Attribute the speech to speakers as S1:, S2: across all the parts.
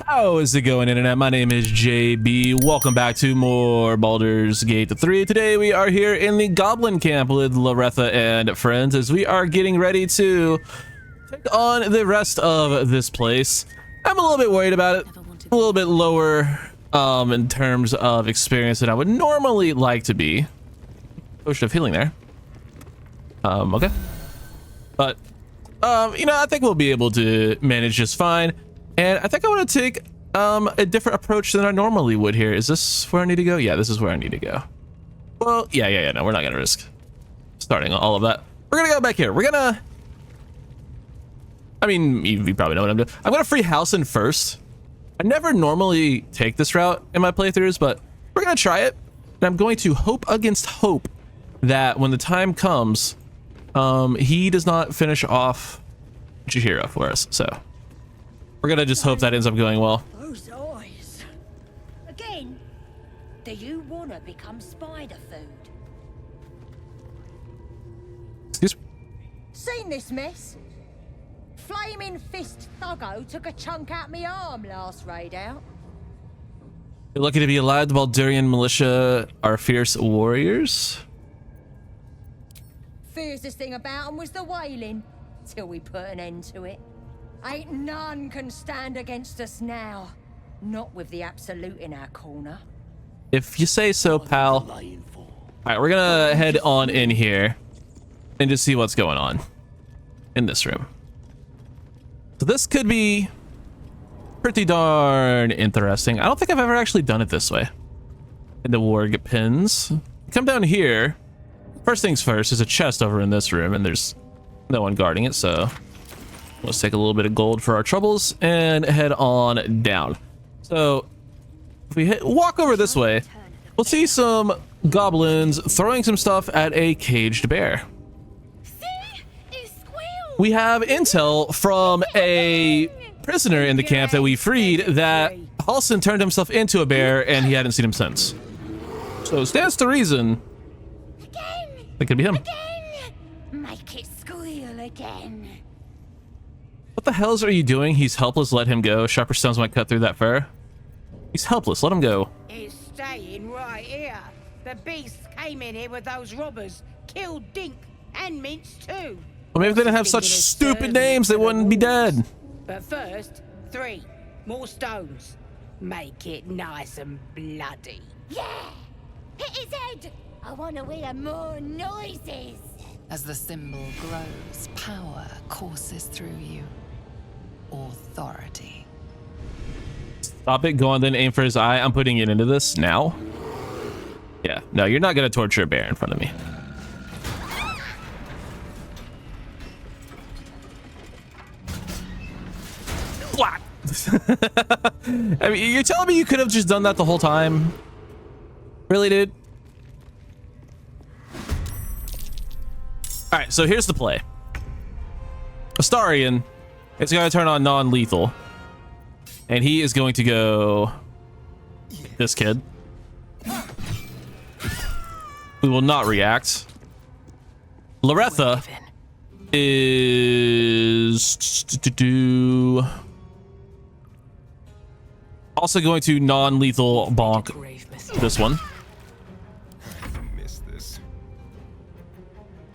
S1: How is it going, internet? My name is JB. Welcome back to more Baldur's Gate 3. Today we are here in the Goblin Camp with Loretha and friends as we are getting ready to take on the rest of this place. I'm a little bit worried about it. A little bit lower in terms of experience than I would normally like to be. Potion of healing there. Okay. But, you know, I think we'll be able to manage just fine. And I think I want to take a different approach than I normally would here. Is this where I need to go? Yeah, this is where I need to go. Well, yeah. No, we're not going to risk starting all of that. We're going to go back here. We're going to... I mean, you probably know what I'm doing. I'm going to free Halsin first. I never normally take this route in my playthroughs, but we're going to try it. And I'm going to hope against hope that when the time comes, he does not finish off Jahira for us. So... we're gonna just hope that ends up going well.
S2: Those eyes. Again, do you wanna become spider food?
S1: Excuse me?
S2: Seen this mess? Flaming fist thuggo took a chunk out me arm last raid out.
S1: You're lucky to be alive. The Baldurian militia are fierce warriors.
S2: Fiercest thing about 'em was the wailing, till we put an end to it. Ain't none can stand against us now. Not with the absolute in our corner.
S1: If you say so, pal. All right, we're gonna head on in here and just see what's going on in this room. So this could be pretty darn interesting. I don't think I've ever actually done it this way. In the warg pins. Come down here. First things first, there's a chest over in this room and there's no one guarding it, so let's take a little bit of gold for our troubles and head on down. So if we walk over this way, we'll see some goblins throwing some stuff at a caged bear. We have intel from a prisoner in the camp that we freed that Halsin turned himself into a bear and he hadn't seen him since. So it stands to reason it could be him.
S2: Make it squeal again.
S1: What the hells are you doing? He's helpless. Let him go. Sharper stones might cut through that fur. He's helpless. Let him go.
S3: He's staying right here. The beast came in here with those robbers, killed Dink and Mince too.
S1: Well, maybe if they didn't have such stupid names, they wouldn't be dead.
S3: But first, 3 more stones. Make it nice and bloody.
S2: Yeah! Hit his head! I want to hear more noises!
S4: As the symbol grows, power courses through you. Authority.
S1: Stop it. Go on then. Aim for his eye. I'm putting it into this now. Yeah. No, you're not going to torture a bear in front of me. Whack! I mean, you're telling me you could have just done that the whole time? Really, dude? All right, so here's the play. Astarion is going to turn on non-lethal. And he is going to go... this kid. We will not react. Loretha is... also going to non-lethal bonk this one.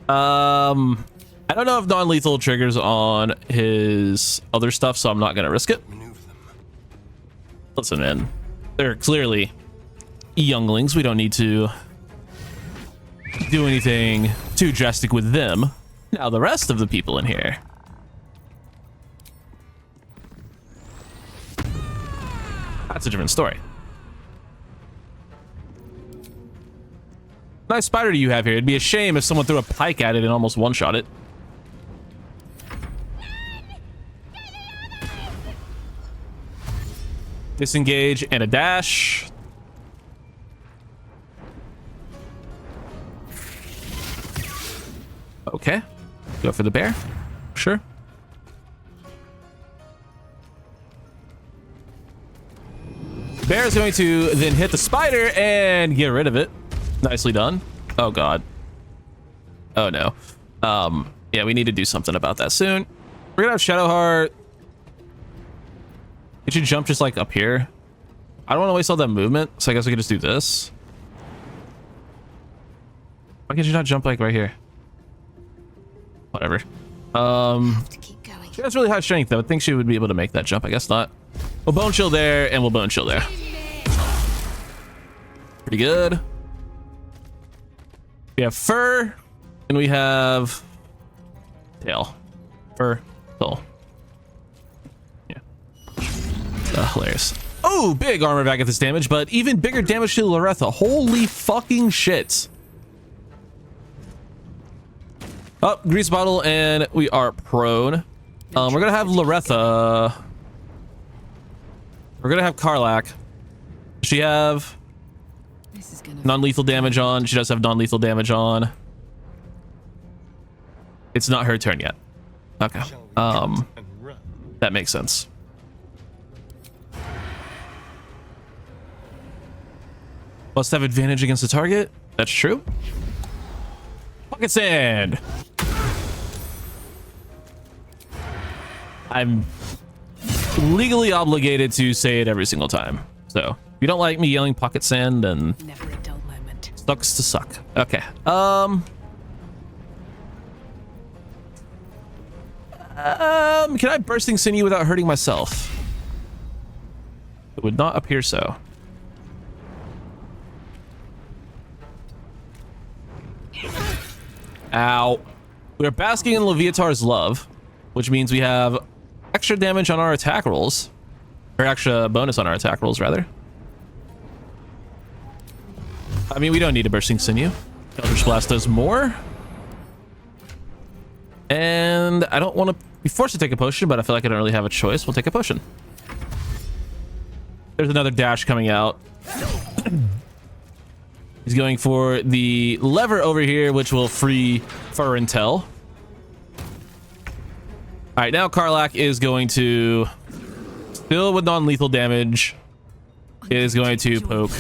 S1: I don't know if non-lethal triggers on his other stuff, so I'm not gonna risk it. Listen, man, they're clearly younglings. We don't need to do anything too drastic with them. Now the rest of the people in here. That's a different story. Nice spider you have here. It'd be a shame if someone threw a pike at it and almost one-shot it. Disengage and a dash. Okay. Go for the bear. Sure. Bear is going to then hit the spider and get rid of it. Nicely done. Oh god. Oh no. Yeah, we need to do something about that soon. We're gonna have Shadowheart It should jump just like up here. I don't want to waste all that movement, so I guess we could just do this. Why can't you not jump like right here? Whatever.
S4: Have to keep going.
S1: She has really high strength though. I think she would be able to make that jump. I guess not. We'll bone chill there, and we'll bone chill there. Pretty good. We have fur, and we have tail. Fur, tail. Yeah. Hilarious. Oh, big armor back at this damage, but even bigger damage to Loretha. Holy fucking shit. Oh, grease bottle, and we are prone. We're gonna have Loretha. We're gonna have Karlach. Does she have non-lethal damage on? She does have non-lethal damage on. It's not her turn yet. Okay. That makes sense. Must have advantage against the target. That's true. Pocket sand. I'm legally obligated to say it every single time. So if you don't like me yelling pocket sand, then
S4: Never a dull moment.
S1: sucks to suck. Okay. Can I bursting sinew without hurting myself? It would not appear so. Ow. We are basking in Leviatar's love, which means we have extra damage on our attack rolls. Or extra bonus on our attack rolls, rather. I mean, we don't need a bursting sinew. Eldritch Blast does more. And I don't want to be forced to take a potion, but I feel like I don't really have a choice. We'll take a potion. There's another dash coming out. He's going for the lever over here, which will free Fur and Tell. All right, now Karlach is going to, still with non-lethal damage, is going to poke.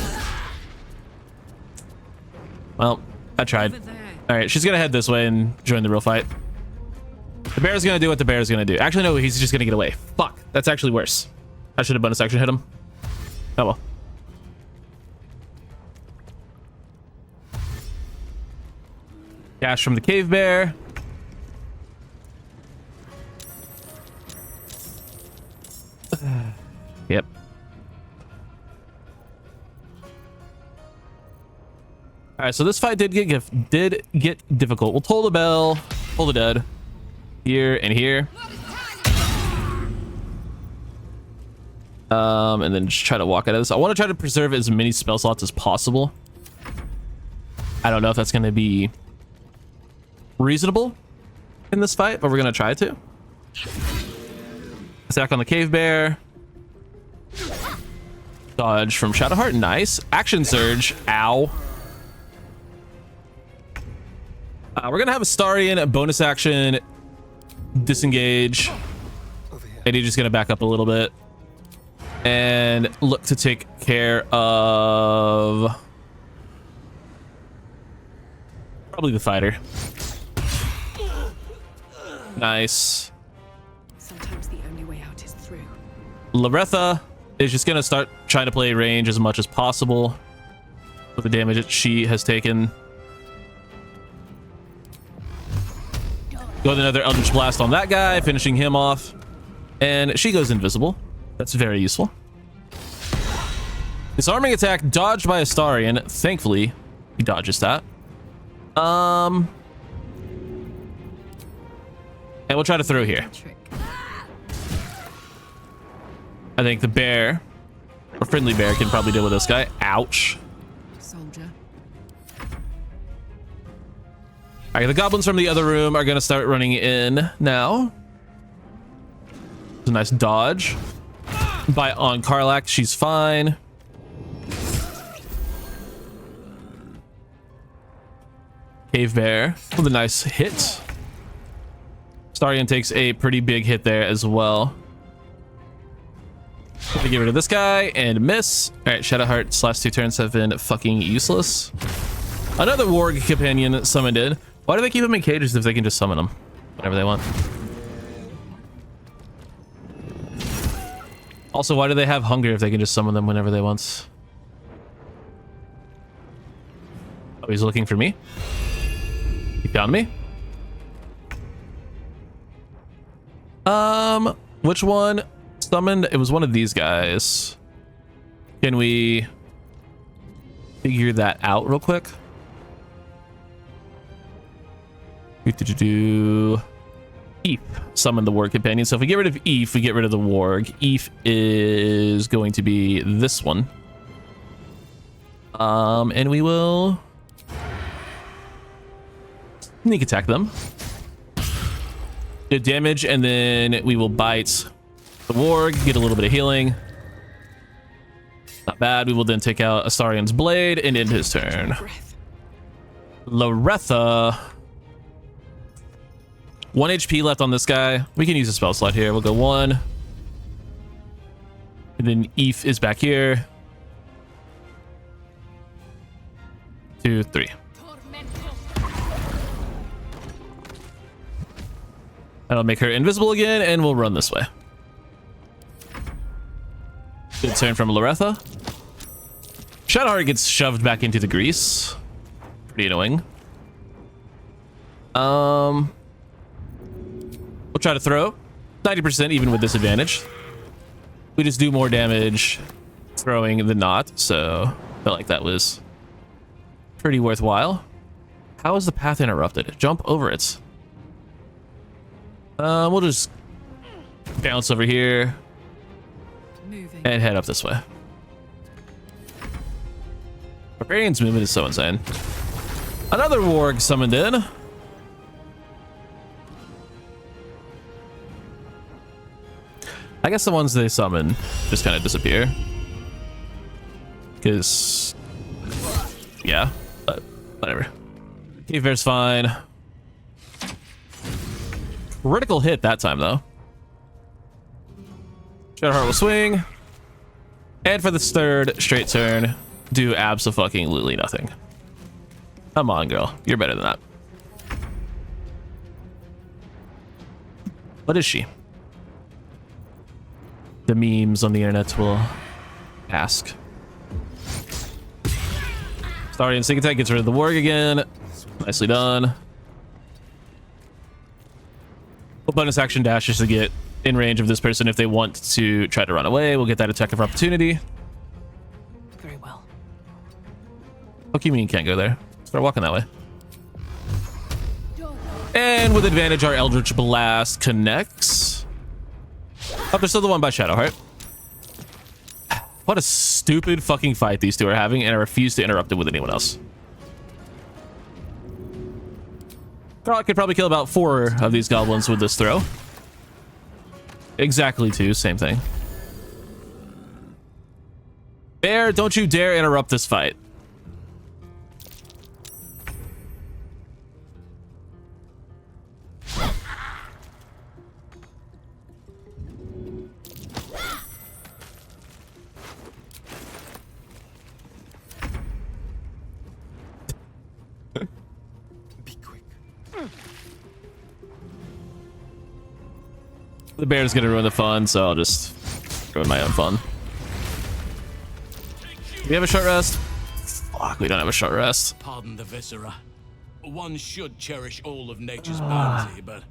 S1: Well, I tried. All right, she's going to head this way and join the real fight. The bear's going to do what the bear's going to do. Actually, no, he's just going to get away. Fuck, that's actually worse. I should have bonus action hit him. Oh well. Dash from the cave bear. Yep. All right, so this fight did get difficult. We'll toll the bell, pull the dead, here and here. And then just try to walk out of this. I want to try to preserve as many spell slots as possible. I don't know if that's going to be reasonable in this fight, but we're going to try to. Attack on the cave bear. Dodge from Shadowheart. Nice. Action surge. Ow. We're going to have Astarion, a bonus action, disengage. And he's just going to back up a little bit. And look to take care of probably the fighter. Nice.
S4: Sometimes the only way out is through.
S1: Loretha is just gonna start trying to play range as much as possible with the damage that she has taken. Go with another Eldritch Blast on that guy, finishing him off. And she goes invisible. That's very useful. Disarming attack dodged by Astarion. Thankfully, he dodges that. And we'll try to throw here. I think the bear, or friendly bear, can probably deal with this guy. Ouch.
S4: Soldier.
S1: All right, the goblins from the other room are going to start running in now. It's a nice dodge. On Karlach, she's fine. Cave bear with a nice hit. Astarion takes a pretty big hit there as well. Gonna get rid of this guy and miss. All right, Shadowheart's last 2 turns have been fucking useless. Another warg companion summoned in. Why do they keep them in cages if they can just summon them whenever they want? Also, why do they have hunger if they can just summon them whenever they want? Oh, he's looking for me. He found me. Which one summoned? It was one of these guys. Can we figure that out real quick? Eve summon the warg companion. So if we get rid of Eve, we get rid of the warg. Eve is going to be this one. And we will sneak attack them. Good damage, and then we will bite the warg, get a little bit of healing. Not bad. We will then take out Astarion's blade and end his turn. Loretha. 1 HP left on this guy. We can use a spell slot here. We'll go 1. And then Eve is back here. 2, 3. That'll make her invisible again, and we'll run this way. Good turn from Loretha. Shadowheart gets shoved back into the grease. Pretty annoying. We'll try to throw 90% even with disadvantage. We just do more damage throwing than not, so I felt like that was pretty worthwhile. How is the path interrupted? Jump over it. We'll just bounce over here and head up this way. Barbarian's movement is so insane. Another warg summoned in. I guess the ones they summon just kind of disappear. Because, yeah, but whatever. Cavebear's fine. Critical hit that time, though. Shadowheart will swing. And for this third straight turn, do abso-fucking-lutely nothing. Come on, girl. You're better than that. What is she? The memes on the internet will ask. Starion Sneak Attack gets rid of the warg again. Nicely done. We'll bonus action dash just to get in range of this person if they want to try to run away. We'll get that attack of opportunity.
S4: Very well.
S1: What do you mean you can't go there? Start walking that way. And with advantage, our Eldritch Blast connects. Oh, there's still the one by Shadowheart. What a stupid fucking fight these two are having, and I refuse to interrupt it with anyone else. Girl, I could probably kill about 4 of these goblins with this throw. Exactly 2, same thing. Bear, don't you dare interrupt this fight. The bear's gonna ruin the fun, so I'll just ruin my own fun. Do we have a short rest? Fuck, we don't have a short rest.
S5: Pardon the viscera. One should cherish all of nature's bounty, but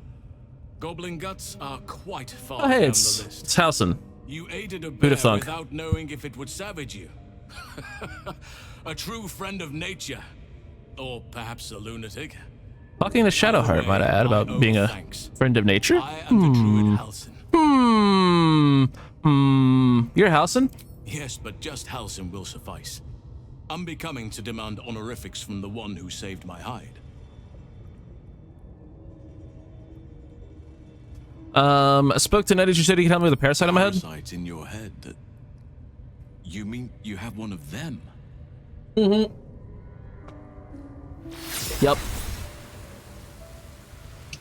S5: goblin guts are quite far
S1: Oh, hey,
S5: down
S1: it's
S5: the list.
S1: Halsin.
S5: You aided a
S1: Who'd
S5: bear
S1: have thunk?
S5: without knowing if it would savage you. A true friend of nature. Or perhaps a lunatic.
S1: Talking to Shadowheart, might I add, about being a friend of nature?
S5: I am the druid Halsin.
S1: You're Halsin?
S5: Yes, but just Halsin will suffice. Unbecoming to demand honorifics from the one who saved my hide.
S1: I spoke to Ned. You said he could help me with a parasite on my head?
S5: Parasites in your head? That... You mean you have one of them?
S1: Mm-hmm. Yep.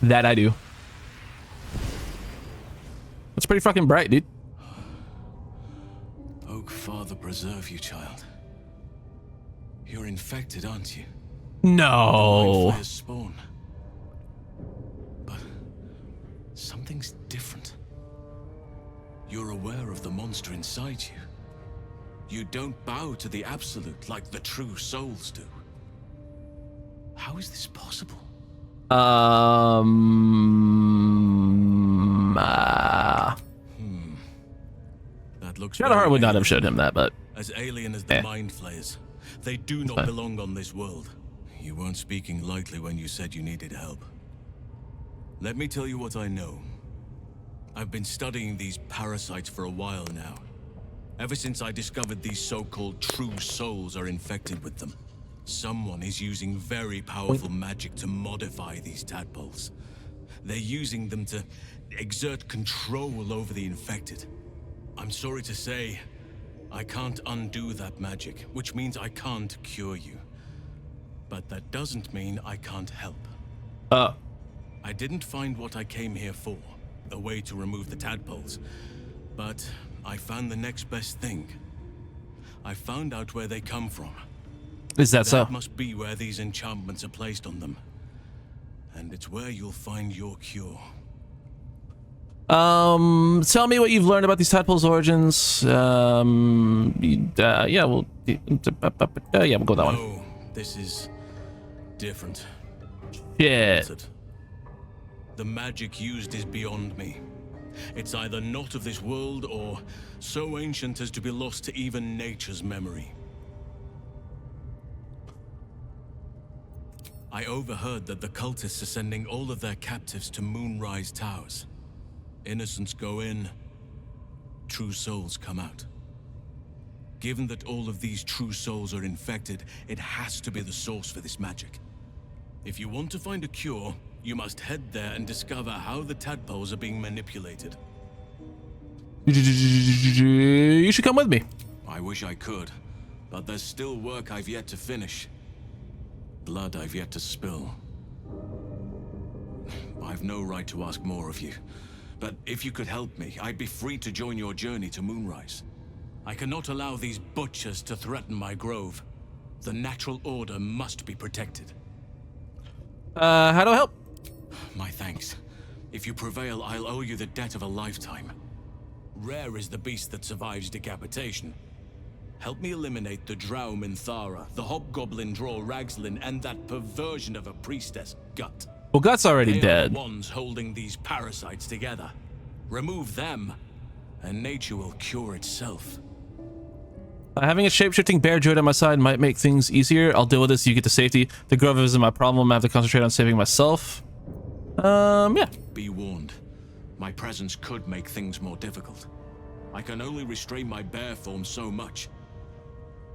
S1: That I do. That's pretty fucking bright, dude.
S5: Oak Father preserve you, child. You're infected, aren't you?
S1: No.
S5: Fire's spawn. But something's different. You're aware of the monster inside you. You don't bow to the absolute like the true souls do. How is this possible? That looks
S1: Shadowheart would not
S5: alien.
S1: have showed him that, but
S5: As alien as the mind flayers, they do not belong on this world. You weren't speaking lightly when you said you needed help. Let me tell you what I know. I've been studying these parasites for a while now. Ever since I discovered these so-called true souls are infected with them. Someone is using very powerful magic to modify these tadpoles. They're using them to exert control over the infected. I'm sorry to say, I can't undo that magic, which means I can't cure you. But that doesn't mean I can't help. I didn't find what I came here for, a way to remove the tadpoles, but I found the next best thing. I found out where they come from.
S1: is that so?
S5: That must be where these enchantments are placed on them. And it's where you'll find your cure.
S1: Tell me what you've learned about these tadpoles' origins. Yeah, we'll yeah, we'll go with that one.
S5: Oh, this is different.
S1: Shit.
S5: The magic used is beyond me. It's either not of this world or so ancient as to be lost to even nature's memory. I overheard that the cultists are sending all of their captives to Moonrise Towers. Innocents go in, true souls come out. Given that all of these true souls are infected, it has to be the source for this magic. If you want to find a cure, you must head there and discover how the tadpoles are being manipulated.
S1: You should come with me.
S5: I wish I could, but there's still work I've yet to finish. Blood I've yet to spill. I've no right to ask more of you, but if you could help me, I'd be free to join your journey to Moonrise. I cannot allow these butchers to threaten my grove. The natural order must be protected.
S1: How do I help?
S5: My thanks. If you prevail, I'll owe you the debt of a lifetime. Rare is the beast that survives decapitation. Help me eliminate the Drow Minthara, the hobgoblin Draw Ragslin, and that perversion of a priestess, Gut.
S1: Well, Gut's already
S5: They are
S1: dead.
S5: the ones holding these parasites together. Remove them, and nature will cure itself.
S1: Having a shape-shifting bear druid on my side might make things easier. I'll deal with this. You get to safety. The grove isn't my problem. I have to concentrate on saving myself. Yeah.
S5: Be warned. My presence could make things more difficult. I can only restrain my bear form so much.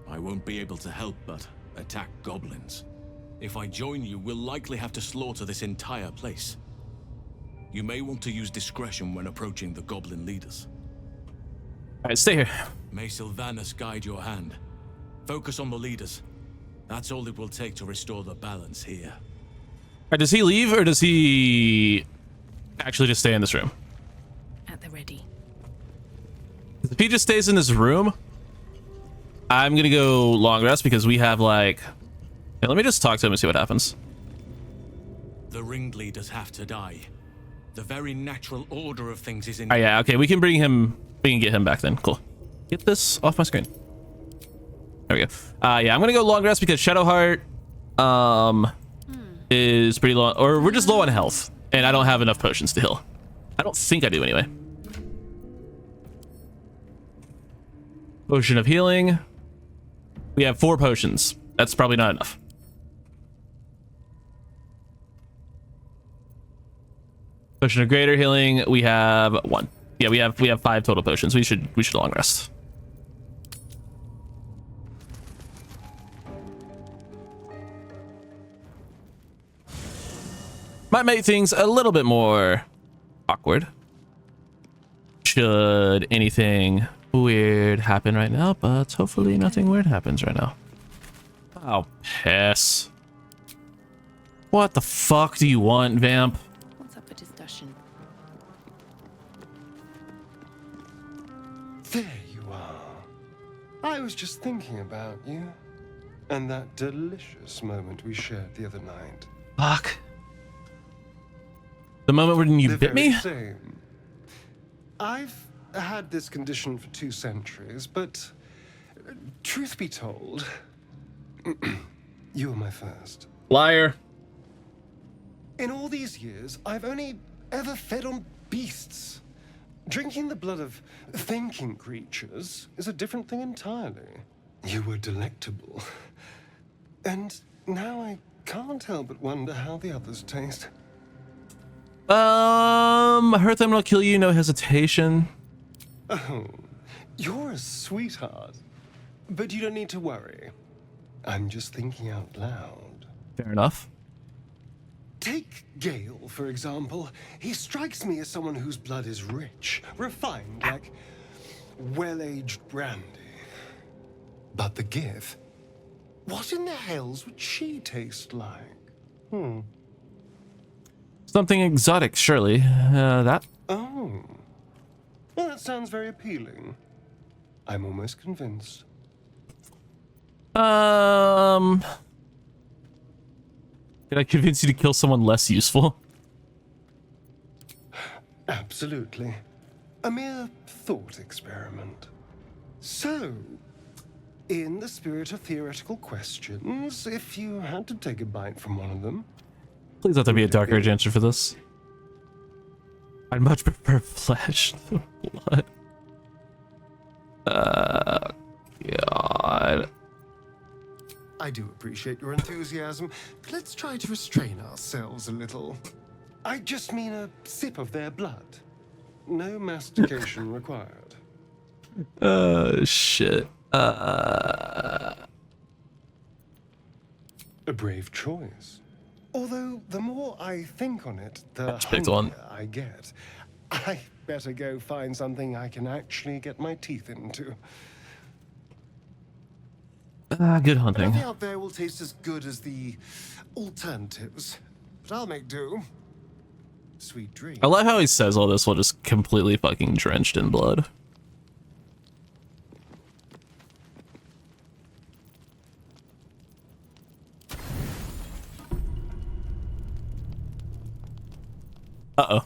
S5: I won't be able to help but attack goblins. If I join you, we'll likely have to slaughter this entire place. You may want to use discretion when approaching the goblin leaders.
S1: All right, stay here.
S5: May Sylvanas guide your hand. Focus on the leaders. That's all it will take to restore the balance here.
S1: All right, does he leave or does he actually just stay in this room?
S4: At the ready.
S1: If he just stays in this room, I'm gonna go long rest because we have like. Yeah, let me just talk to him and see what happens.
S5: The ringleaders have to die. The very natural order of things is in.
S1: Oh yeah, okay, we can bring him. We can get him back then. Cool. Get this off my screen. There we go. Yeah, I'm gonna go long rest because Shadowheart is pretty low, or we're just low on health, and I don't have enough potions to heal. I don't think I do anyway. Potion of healing. We have 4 potions. That's probably not enough. Potion of greater healing. We have 1. Yeah, we have 5 total potions. We should long rest. Might make things a little bit more awkward. Should anything weird happen right now, but hopefully nothing weird happens right now. Oh, piss. What the fuck do you want, Vamp?
S4: What's up for discussion?
S6: There you are. I was just thinking about you. And that delicious moment we shared the other night.
S1: Fuck. The moment when you
S6: The
S1: bit
S6: very
S1: me?
S6: same. I've had this condition for 2 centuries, but truth be told, you were my first.
S1: Liar.
S6: In all these years, I've only ever fed on beasts. Drinking the blood of thinking creatures is a different thing entirely. You were delectable. And now I can't help but wonder how the others taste.
S1: I heard them will kill you, no hesitation.
S6: Oh, you're a sweetheart. But you don't need to worry. I'm just thinking out loud.
S1: Fair enough.
S6: Take Gale, for example. He strikes me as someone whose blood is rich, refined, like well-aged brandy. But the Gith, what in the hells would she taste like?
S1: Something exotic, surely. That?
S6: Oh. Well, that sounds very appealing. I'm almost convinced.
S1: Did I convince you to kill someone less useful?
S6: Absolutely. A mere thought experiment. So, in the spirit of theoretical questions, if you had to take a bite from one of them...
S1: Please let there be a Dark Age answer for this. I'd much prefer flesh than blood. God.
S6: I do appreciate your enthusiasm, but let's try to restrain ourselves a little. I just mean a sip of their blood. No mastication required.
S1: Shit.
S6: A brave choice. Although, the more I think on it, the hungrier I get. I better go find something I can actually get my teeth into.
S1: Good hunting.
S6: Nothing out there will taste as good as the alternatives, but I'll make do. Sweet dream.
S1: I love how he says all this while just completely fucking drenched in blood. Uh-oh.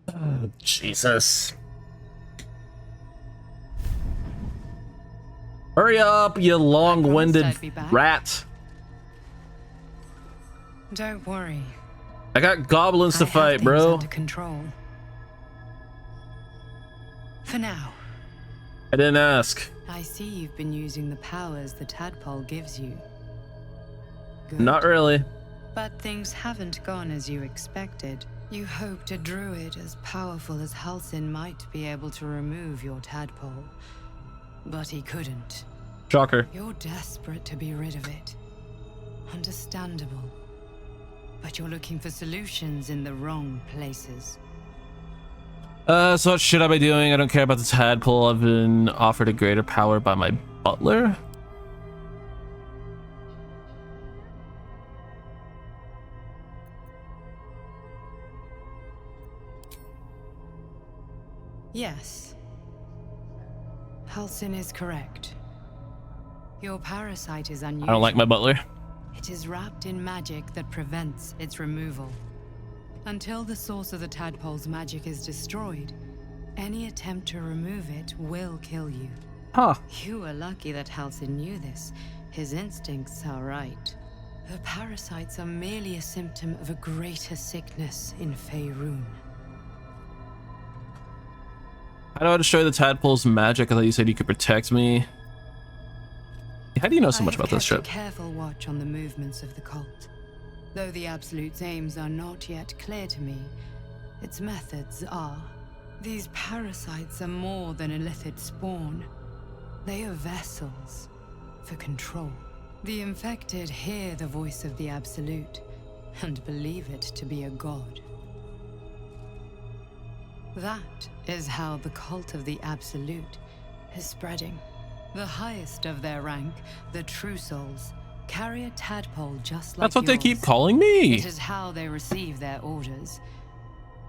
S1: Oh, Jesus. Hurry up, you long-winded rat.
S4: Don't worry.
S1: I got goblins to fight, bro.
S4: Under control. For now.
S1: I didn't ask.
S4: I see you've been using the powers the tadpole gives you. Good.
S1: Not really.
S4: But things haven't gone as you expected. You hoped a druid as powerful as Halsin might be able to remove your tadpole. But he couldn't.
S1: Shocker.
S4: You're desperate to be rid of it. Understandable. But you're looking for solutions in the wrong places.
S1: So what should I be doing? I don't care about the tadpole. I've been offered a greater power by my butler.
S4: Yes. Halsin is correct. Your parasite is unusual.
S1: I don't like my butler.
S4: It is wrapped in magic that prevents its removal. Until the source of the tadpole's magic is destroyed, any attempt to remove it will kill you.
S1: Huh.
S4: You were lucky that Halsin knew this. His instincts are right. The parasites are merely a symptom of a greater sickness in Faerun.
S1: How do I destroy the tadpole's magic? I thought you said you could protect me. How do you know so much about this shit?
S4: I have kept a careful watch on the movements of the cult. Though the Absolute's aims are not yet clear to me, its methods are. These parasites are more than a illithid spawn. They are vessels for control. The infected hear the voice of the Absolute and believe it to be a god. That is how the cult of the Absolute is spreading. The highest of their rank, the True Souls, carry a tadpole just like
S1: That's what
S4: yours.
S1: they keep calling me.
S4: It is how they receive their orders.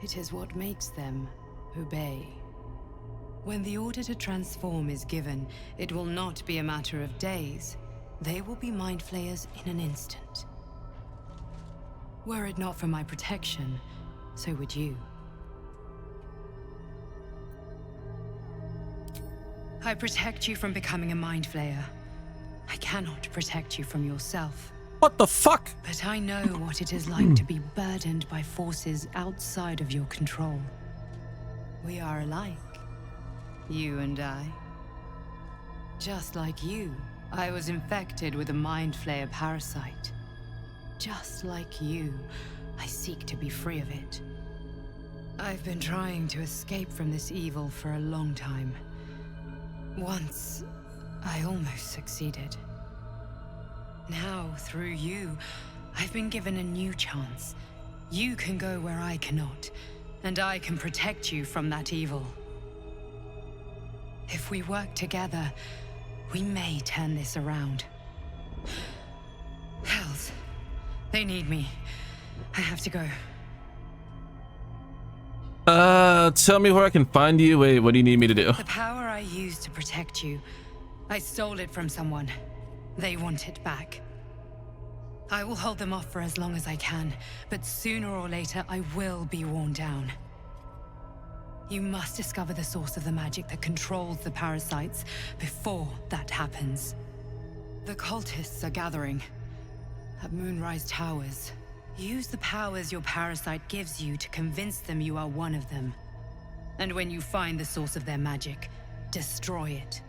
S4: It is what makes them obey. When the order to transform is given, it will not be a matter of days. They will be mind flayers in an instant. Were it not for my protection, so would you. I protect you from becoming a mind flayer. I cannot protect you from yourself.
S1: What the fuck?
S4: But I know what it is like to be burdened by forces outside of your control. We are alike, you and I. Just like you, I was infected with a mind flayer parasite. Just like you, I seek to be free of it. I've been trying to escape from this evil for a long time. Once, I almost succeeded. Now, through you, I've been given a new chance. You can go where I cannot, and I can protect you from that evil. If we work together, we may turn this around. Hells, they need me. I have to go.
S1: Tell me where I can find you. Wait, what do you need me to do?
S4: The power I used to protect you, I stole it from someone. They want it back. I will hold them off for as long as I can, but sooner or later I will be worn down. You must discover the source of the magic that controls the parasites before that happens. The cultists are gathering at Moonrise Towers. Use the powers your parasite gives you to convince them you are one of them. And when you find the source of their magic, destroy it.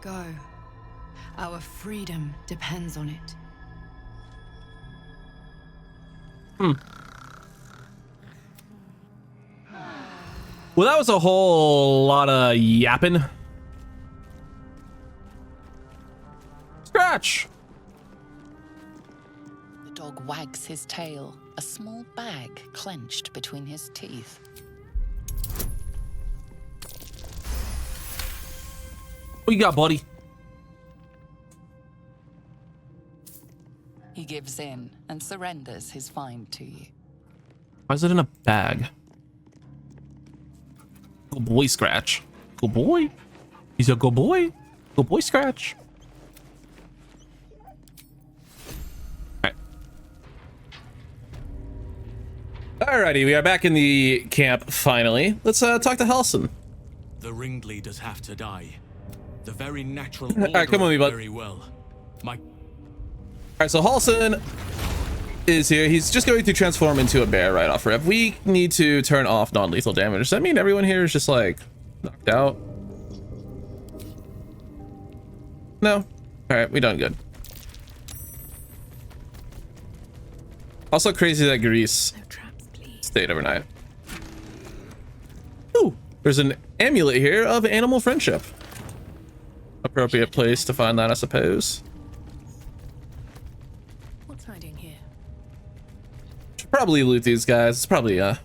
S4: Go. Our freedom depends on it.
S1: Well, that was a whole lot of yapping. Scratch!
S7: The dog wags his tail, a small bag clenched between his teeth.
S1: What you got, buddy?
S7: He gives in and surrenders his find to you.
S1: Why is it in a bag? Good boy, Scratch. Good boy. He's a good boy. Good boy, Scratch. Alright. Alrighty, we are back in the camp finally. Let's talk to Halsin.
S5: The ringleaders have to die. The very natural
S1: Alright, come on, me bud.
S5: very well. My
S1: Alright, so Halsin is here. He's just going to transform into a bear right off rip. We need to turn off non-lethal damage. Does that mean everyone here is just like knocked out? No? Alright, we done good. Also crazy that Grease stayed overnight. Ooh, there's an amulet here of animal friendship. Appropriate place to find that, I suppose.
S8: What's hiding here?
S1: Should probably loot these guys. It's probably the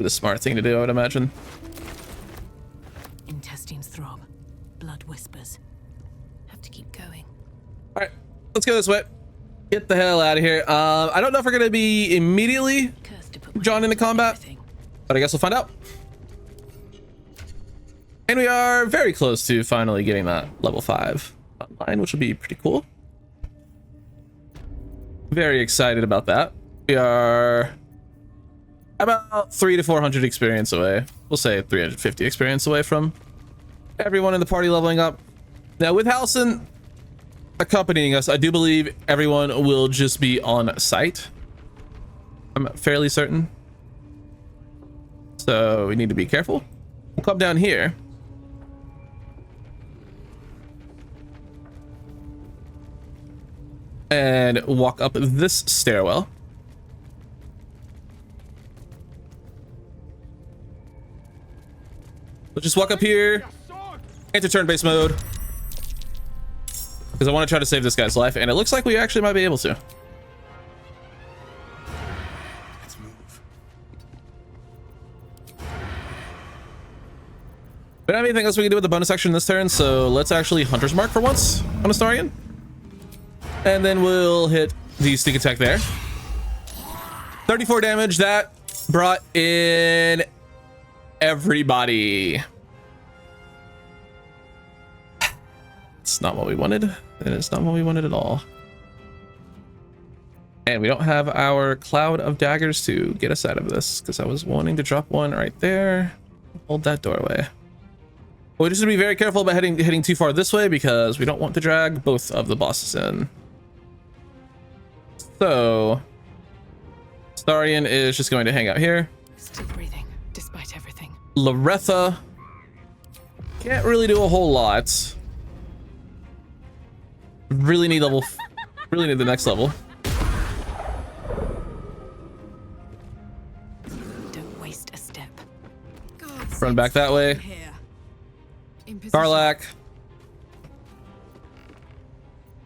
S1: smart thing to do, I would imagine.
S8: Intestines throb, blood whispers. Have to keep going.
S1: All right, let's go this way. Get the hell out of here. I don't know if we're gonna be immediately
S8: Cursed to put my
S1: drawn into
S8: hands on
S1: combat,
S8: everything.
S1: but I guess we'll find out. And we are very close to finally getting that level 5 online, which will be pretty cool. Very excited about that. We are about 300 to 400 experience away. We'll say 350 experience away from everyone in the party leveling up. Now, with Halsin accompanying us, I do believe everyone will just be on site. I'm fairly certain. So we need to be careful. We'll come down here. And walk up this stairwell. We'll just walk up here, enter turn-based mode, because I want to try to save this guy's life, and it looks like we actually might be able to.
S6: Let's move.
S1: We don't have anything else we can do with the bonus action this turn, so let's actually Hunter's Mark for once on Astarion. And then we'll hit the sneak attack there. 34 damage. That brought in everybody. It's not what we wanted. It is not what we wanted at all. And we don't have our cloud of daggers to get us out of this, because I was wanting to drop one right there. Hold that doorway. We're just gonna be very careful about heading too far this way, because we don't want to drag both of the bosses in. So Starion is just going to hang out here.
S8: Still breathing, despite everything.
S1: Loretha can't really do a whole lot. Really need really need the next level.
S8: Don't waste a step.
S1: Run back that way. Karlach.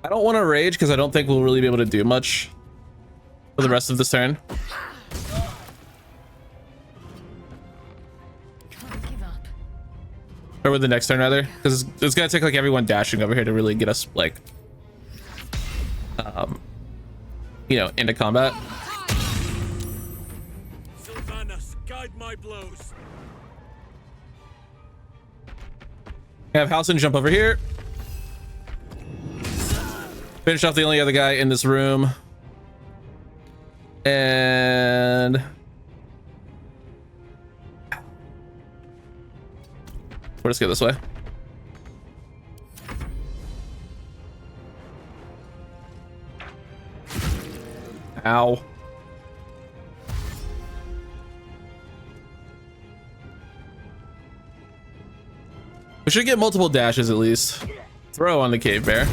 S1: I don't want to rage because I don't think we'll really be able to do much for the rest of this turn.
S2: Can't give up.
S1: Or with the next turn rather, because it's gonna take like everyone dashing over here to really get us like you know, into combat.
S5: Sylvanas, guide my blows.
S1: Have Halsin jump over here. Finish off the only other guy in this room. And we'll just go this way. Ow. We should get multiple dashes at least. Throw on the cave bear.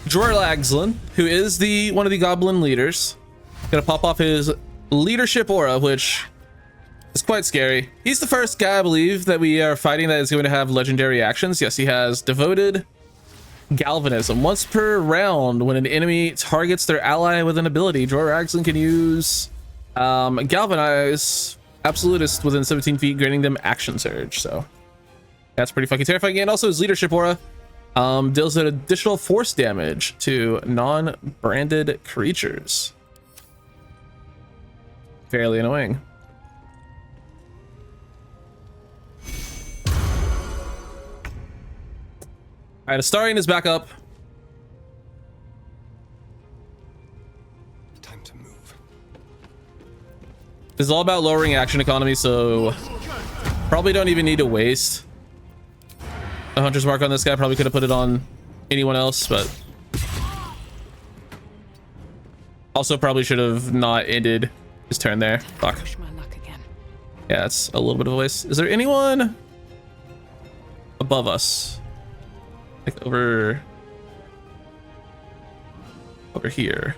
S1: Jorlagslin, who is one of the goblin leaders, gonna pop off his leadership aura, which is quite scary. He's the first guy, I believe, that we are fighting that is going to have legendary actions. Yes, he has devoted galvanism. Once per round, when an enemy targets their ally with an ability, Jorlagslin can use galvanize absolutist within 17 feet, granting them action surge. So that's pretty fucking terrifying. And also his leadership aura deals an additional force damage to non-branded creatures. Fairly annoying. All right, Astarion is back up.
S6: Time to move.
S1: This is all about lowering action economy, so probably don't even need to waste a hunter's mark on this guy. Probably could have put it on anyone else, but also probably should have not ended his turn there. Fuck.
S8: Push my luck again.
S1: Yeah, it's a little bit of a waste. Is there anyone above us? Like over here?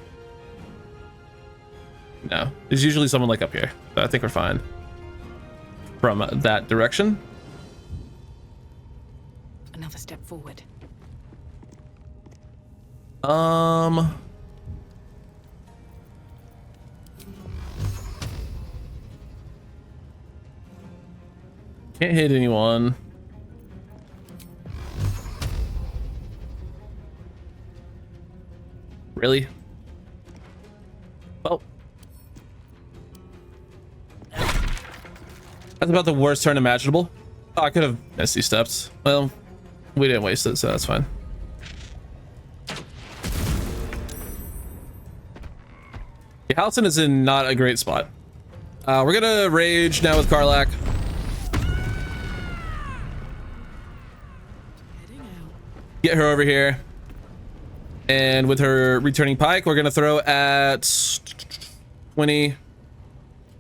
S1: No, there's usually someone like up here, but I think we're fine from that direction.
S8: Another step forward.
S1: Can't hit anyone. Really? Well, that's about the worst turn imaginable. Oh, I could have missed these steps. Well, we didn't waste it, so that's fine. Yeah, Halsin is in not a great spot. We're gonna rage now with Karlach. Get her over here. And with her returning pike, we're gonna throw at 20,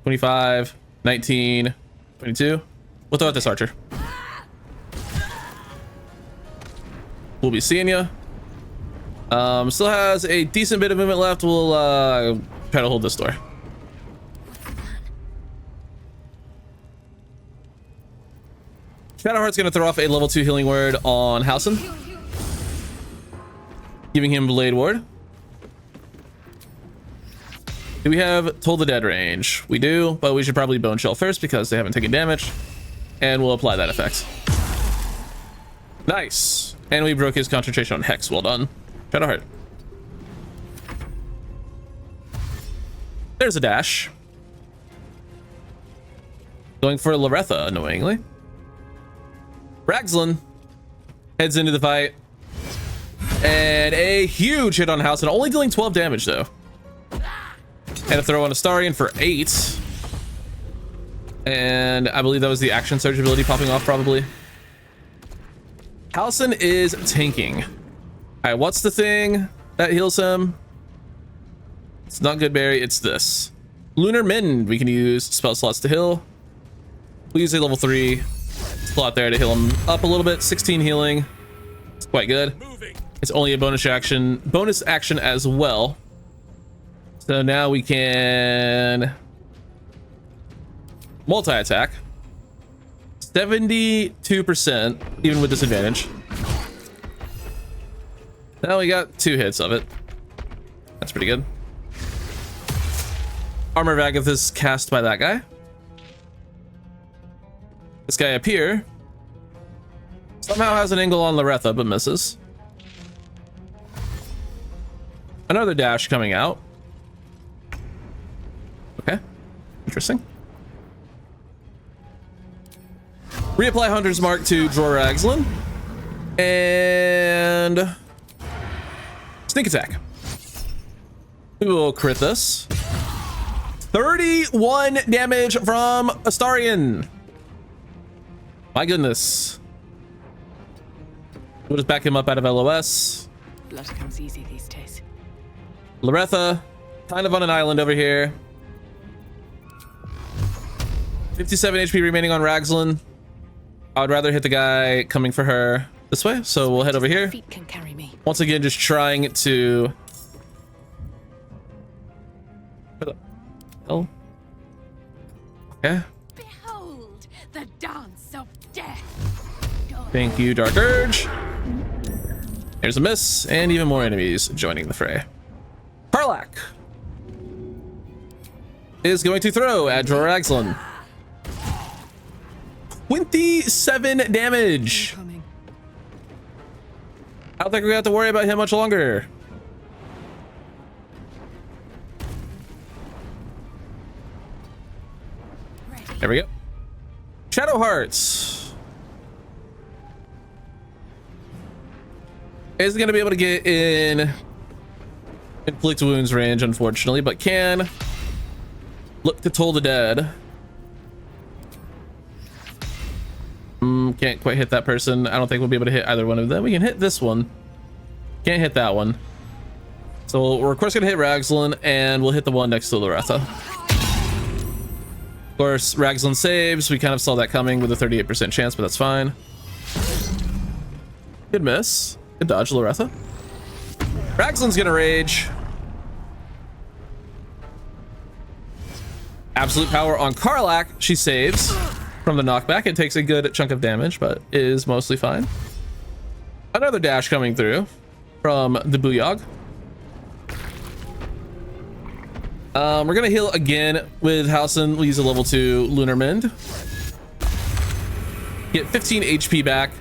S1: 25, 19, 22. We'll throw at this archer. We'll be seeing ya. Still has a decent bit of movement left. We'll try to hold this door. Shadowheart's gonna throw off a level 2 healing word on Halsin, giving him Blade Ward. Do we have Toll the Dead range? We do, but we should probably Bone Shell first because they haven't taken damage. And we'll apply that effect. Nice. And we broke his concentration on Hex. Well done. Shadowheart. There's a dash. Going for Loretha, annoyingly. Ragslin heads into the fight. And a huge hit on Halsin, only dealing 12 damage though. And a throw on Astarion for 8. And I believe that was the action surge ability popping off probably. Halsin is tanking. All right, what's the thing that heals him? It's not good berry, it's this. Lunar Mend, we can use spell slots to heal. We'll use a level 3 slot there to heal him up a little bit. 16 healing. It's quite good. It's only a bonus action as well. So now we can multi-attack. 72%, even with disadvantage. Now we got 2 hits of it. That's pretty good. Armor of Agath is cast by that guy. This guy up here somehow has an angle on Loretha, but misses. Another dash coming out. Okay, interesting. Reapply Hunter's Mark to Dror Ragzlin. And sneak attack. We will crit this. 31 damage from Astarion. My goodness. We'll just back him up out of LOS.
S8: Blood comes easy these days.
S1: Loretha, kind of on an island over here. 57 HP remaining on Ragzlin. I would rather hit the guy coming for her this way, so we'll head over here.
S8: Feet can carry me.
S1: Once again, just trying to... Where the hell? Okay.
S8: Behold the dance of death.
S1: Thank you, Dark Urge. There's a miss, and even more enemies joining the fray. Karlach is going to throw at Dror Ragzlin. 27 damage. I don't think we have to worry about him much longer. There we go. Shadow Hearts is going to be able to get in inflict wounds range, unfortunately, but can look to toll the dead. Can't quite hit that person. I don't think we'll be able to hit either one of them. We can hit this one. Can't hit that one. So we're of course gonna hit Ragzlin, and we'll hit the one next to Loretha. Of course, Ragzlin saves. We kind of saw that coming with a 38% chance, but that's fine. Good miss. Good dodge, Loretha. Ragzlin's gonna rage. Absolute power on Karlach. She saves from the knockback. It takes a good chunk of damage, but is mostly fine. Another dash coming through from the Booyog. We're gonna heal again with Halsin. We'll use a level 2 Lunar Mend. Get 15 HP back.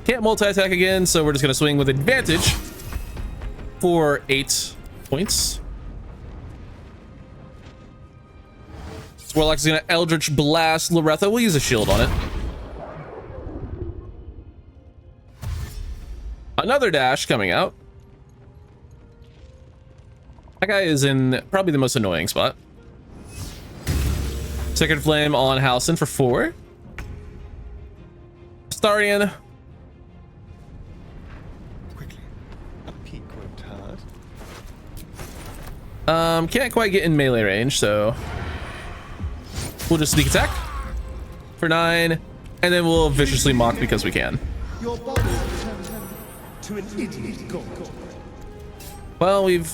S1: Can't multi-attack again, so we're just gonna swing with advantage for 8 points. Warlock is gonna Eldritch Blast Loretha. We'll use a shield on it. Another dash coming out. That guy is in probably the most annoying spot. Sacred Flame on Halsin for 4. Astarion.
S6: Quickly, a peek won't hurt.
S1: Can't quite get in melee range, so we'll just sneak attack for 9, and then we'll viciously mock because we can.
S6: Your body turns to an idiot god.
S1: Well, we've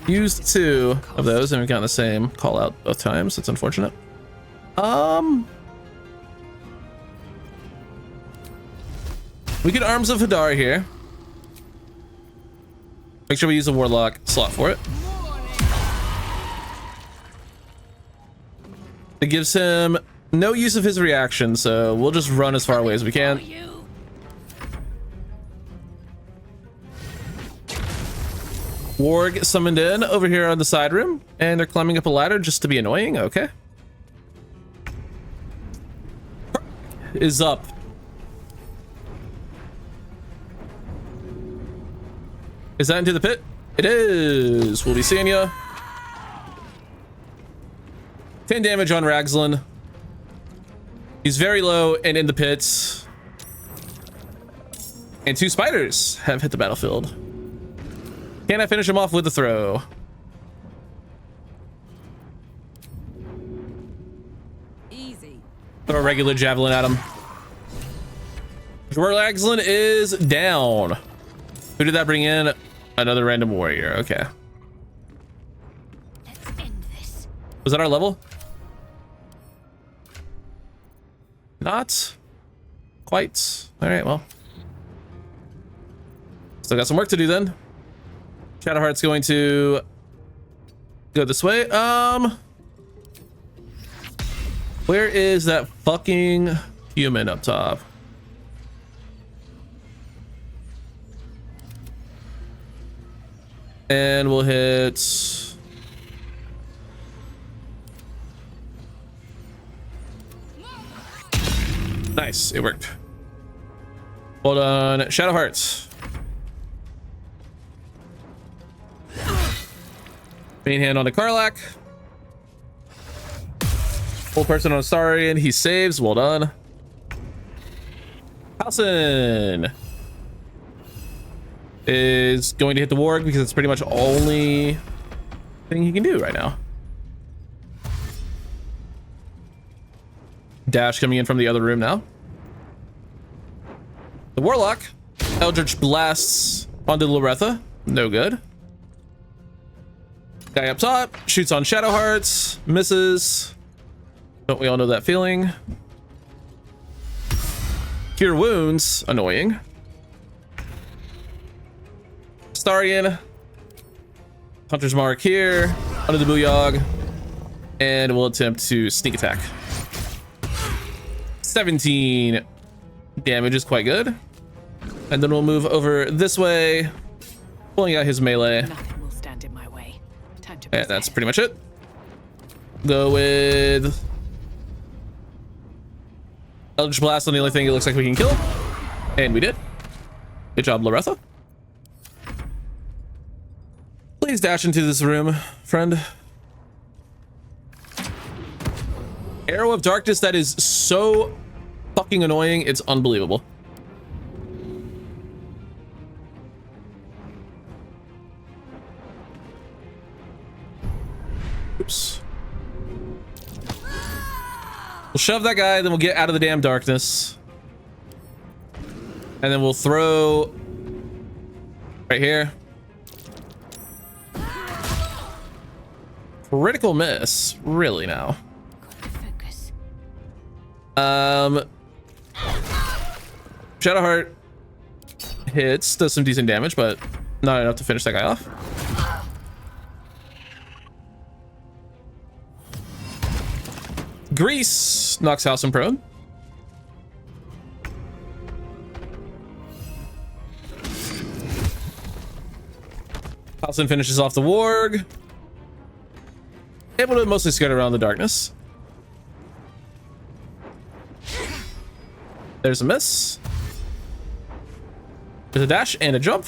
S1: used 2 of those, and we've gotten the same call out both times. It's unfortunate. We get Arms of Hadar here. Make sure we use a Warlock slot for it. It gives him no use of his reaction, so we'll just run as far away as we can. Warg summoned in over here on the side room, and they're climbing up a ladder just to be annoying. Okay. Is up. Is that into the pit? It is. We'll be seeing ya. 10 damage on Ragzlin. He's very low and in the pits. And 2 spiders have hit the battlefield. Can I finish him off with the throw?
S8: Easy.
S1: Throw a regular javelin at him. Ragzlin is down. Who did that bring in? Another random warrior. Okay.
S2: Let's end this.
S1: Was that our level? Not quite. All right, well. Still got some work to do then. Shadowheart's going to go this way. Where is that fucking human up top? And we'll hit... Nice, it worked. Hold on, Shadowheart. Main hand on the Karlach. Full person on a Starian, he saves, well done. Halsin is going to hit the warg because it's pretty much only thing he can do right now. Dash coming in from the other room now. The warlock Eldritch blasts onto Loretha, no good. Guy up top shoots on Shadowhearts, misses. Don't we all know that feeling? Cure wounds, annoying. Starian, Hunter's Mark here, under the Booyog, and we'll attempt to sneak attack. 17 damage is quite good. And then we'll move over this way, pulling out his melee.
S8: Nothing will stand in my way. Time to
S1: And that's pretty much it. Go with Eldritch Blast on the only thing it looks like we can kill. And we did. Good job, Loretha. Please dash into this room, friend. Arrow of Darkness that is so fucking annoying, it's unbelievable. Oops. We'll shove that guy, then we'll get out of the damn darkness. And then we'll throw right here. Critical miss, really now.
S2: Focus.
S1: Shadowheart hits, does some decent damage, but not enough to finish that guy off. Grease knocks Halsin prone. Halsin finishes off the warg. Able to mostly skirt around the darkness. There's a miss. There's a dash and a jump.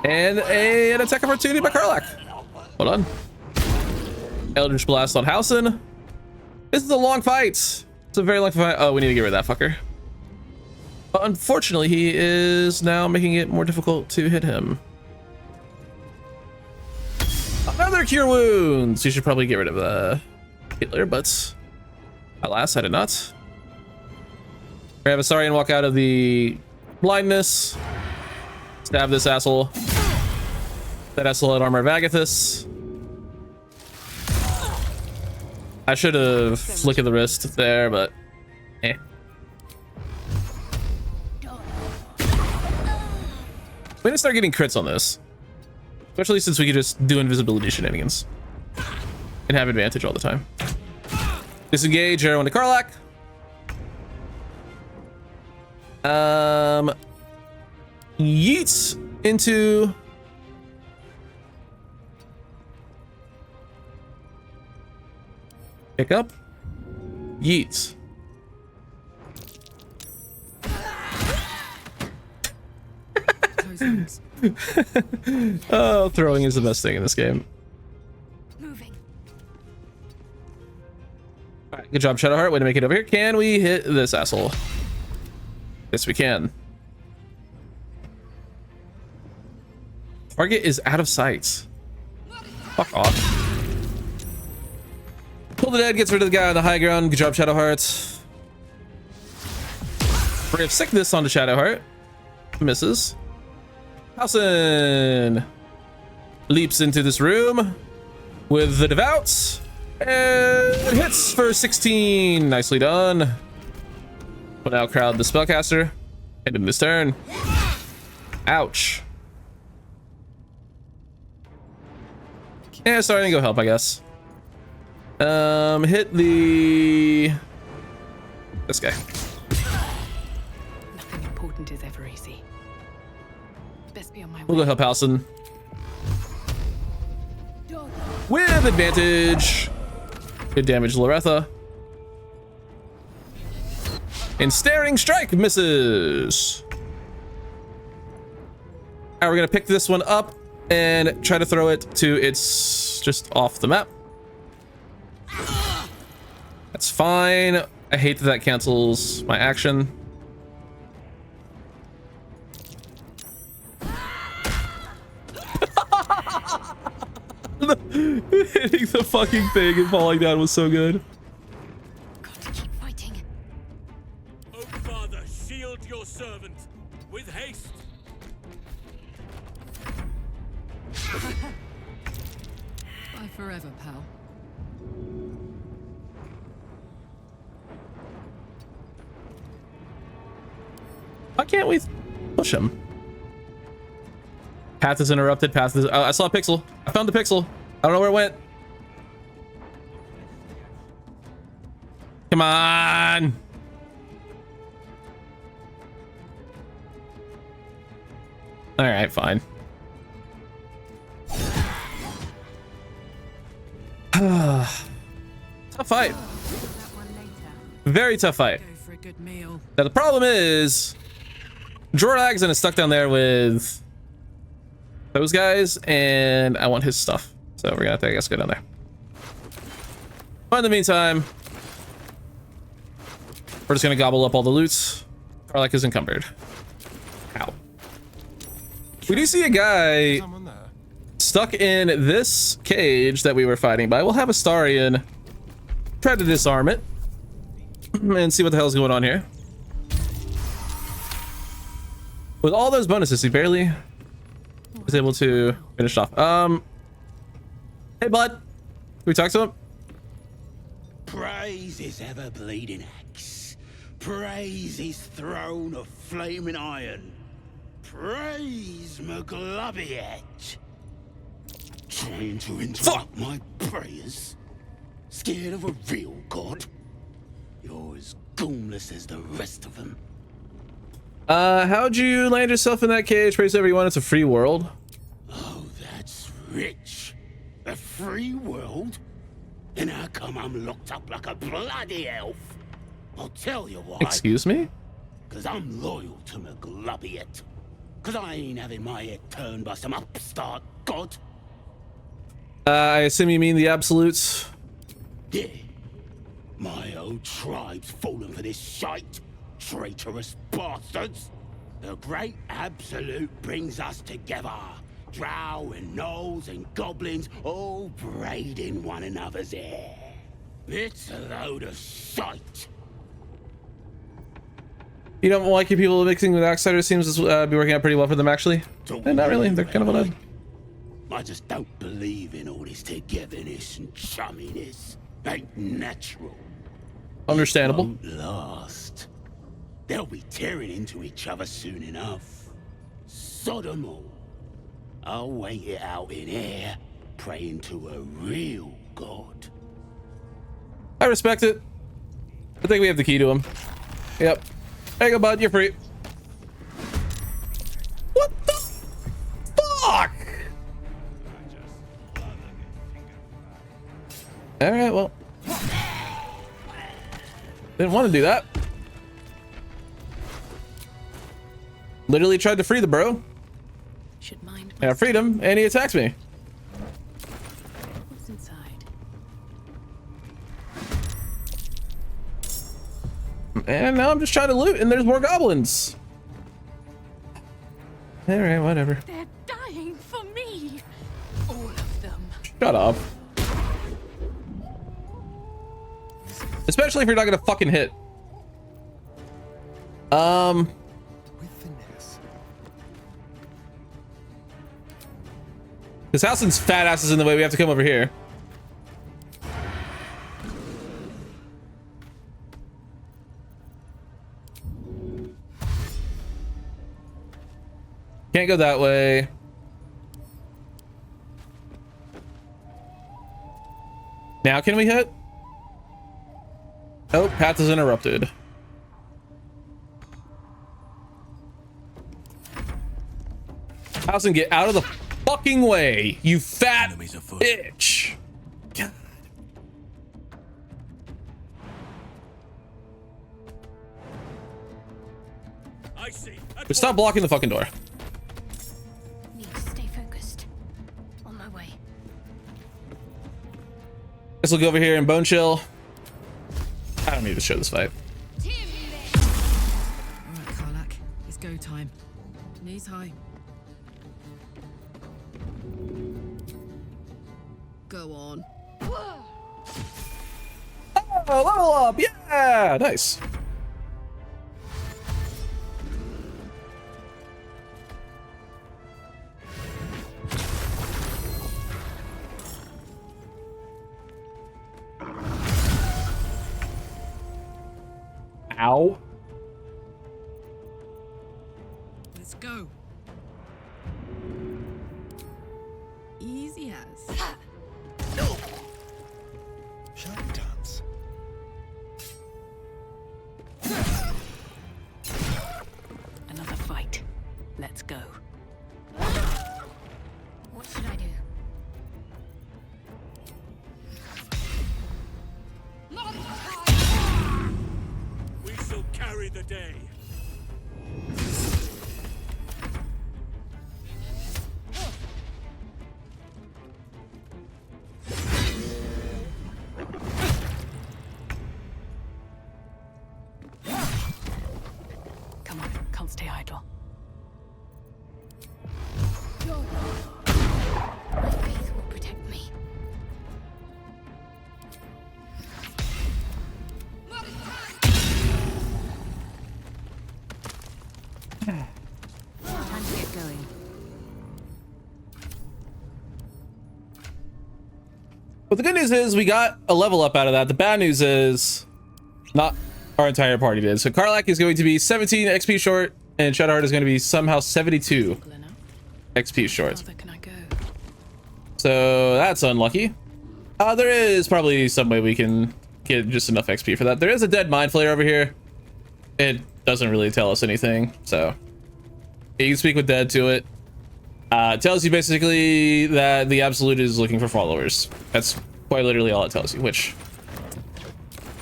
S1: And an attack opportunity by Karlach. Hold on. Eldritch Blast on Halsin. This is a long fight. It's a very long fight. Oh, we need to get rid of that fucker. But unfortunately, he is now making it more difficult to hit him. Another Cure Wounds. You should probably get rid of the Hitler, but alas, I did not. We have a Starian walk out of the blindness. Stab this asshole. That asshole had armor of Agathis. I should have flicked the wrist there, but eh. We're gonna start getting crits on this. Especially since we could just do invisibility shenanigans. And have advantage all the time. Disengage, arrow into Karlach. Yeets into... Pick up. Yeets.
S8: Housings.
S1: Oh, throwing is the best thing in this game.
S8: Moving.
S1: All right, good job, Shadowheart. Way to make it over here. Can we hit this asshole? Yes, we can. Target is out of sight. Fuck off. Pull the dead, gets rid of the guy on the high ground. Good job, Shadowheart. Ray of Sickness onto Shadowheart. Misses. Halsin leaps into this room with the Devout and hits for 16. Nicely done. We'll now crowd the spellcaster. End in this turn. Ouch. Yeah, starting to go help, I guess. Hit this guy.
S4: Nothing important is ever easy. Best be on my way.
S1: We'll go help Halsin. With advantage. Good damage, Loretha. Ensnaring Strike misses. Alright, we're gonna pick this one up and try to throw it to its just off the map. That's fine. I hate that cancels my action. Hitting the fucking thing and falling down was so good.
S8: Got to keep fighting.
S5: Oh, Father, shield your servant with haste.
S4: Bye forever, pal.
S1: Why can't we push him? Path is interrupted. Path is. I saw a pixel. I found the pixel. I don't know where it went. Come on. All right, fine. Tough fight. Very tough fight.
S8: Go for a good meal.
S1: Now the problem is Jorag's and is stuck down there with those guys, and I want his stuff. So we're gonna have to, I guess, go down there. But in the meantime, we're just gonna gobble up all the loot. Karlach is encumbered. Ow. We do see a guy
S6: Someone there.
S1: stuck in this cage that we were fighting by. We'll have Astarion try to disarm it and see what the hell's going on here. With all those bonuses, he barely was able to finish off. Hey, bud. Can we talk to him?
S9: Praise his ever-bleeding axe. Praise his throne of flaming iron. Praise McGlubbiet. Trying to interrupt my prayers? Scared of a real god? You're as goomless as the rest of them.
S1: How'd you land yourself in that cage? Praise everyone, it's a free world.
S9: Oh, that's rich. A free world? And how come I'm locked up like a bloody elf? I'll tell you why.
S1: Excuse me?
S9: Cause I'm loyal to McGlubbiet. Cause I ain't having my head turned by some upstart god.
S1: I assume you mean the absolutes?
S9: Yeah. My old tribe's fallen for this shite. Traitorous bastards. The great absolute brings us together. Drow and gnolls and goblins all braiding one another's hair. It's a load of shite.
S1: You don't like your people mixing with outsiders? Seems to be working out pretty well for them, actually. Not really. They're kind of odd.
S9: I just don't believe in all this togetherness and chumminess. Ain't natural.
S1: Understandable.
S9: Won't last. They'll be tearing into each other soon enough. Sod 'em all. I'll wait it out in here, praying to a real god.
S1: I respect it. I think we have the key to him. Yep. There you go, bud. You're free. What the fuck? All right, well. Didn't want to do that. Literally tried to free the bro. I got freedom, and he attacks me.
S8: What's inside?
S1: And now I'm just trying to loot, and there's more goblins. All right, whatever.
S8: They're dying for me. All of them.
S1: Shut up. Especially if you're not gonna fucking hit.
S6: With finesse.
S1: This Halsin's fat ass is in the way. We have to come over here. Can't go that way. Now can we hit? Oh, path is interrupted. Halsin, get out of the fucking way, you fat bitch. God.
S5: I see.
S1: Just stop blocking the fucking door.
S8: Need to stay focused. On my way.
S1: Let's look over here and bone chill. I don't need to show this fight.
S4: Alright, Karlak. It's go time. Knees high. Go on.
S1: Oh, level up! Yeah, nice. Ow.
S4: Let's go. Easy as.
S6: Shall we dance?
S8: Another fight. Let's go. What should I do?
S5: We shall carry the day.
S8: Come on, can't stay idle. My faith will protect me. Time to get going.
S1: But the good news is we got a level up out of that. The bad news is not our entire party did. So Karlak is going to be 17 XP short, and Shadowheart is going to be somehow 72 XP short.
S8: Farther can I go?
S1: So that's unlucky. There is probably some way we can get just enough XP for that. There is a dead mind flayer over here. It doesn't really tell us anything, so you can speak with dead to it. It tells you basically that the Absolute is looking for followers. That's quite literally all it tells you, which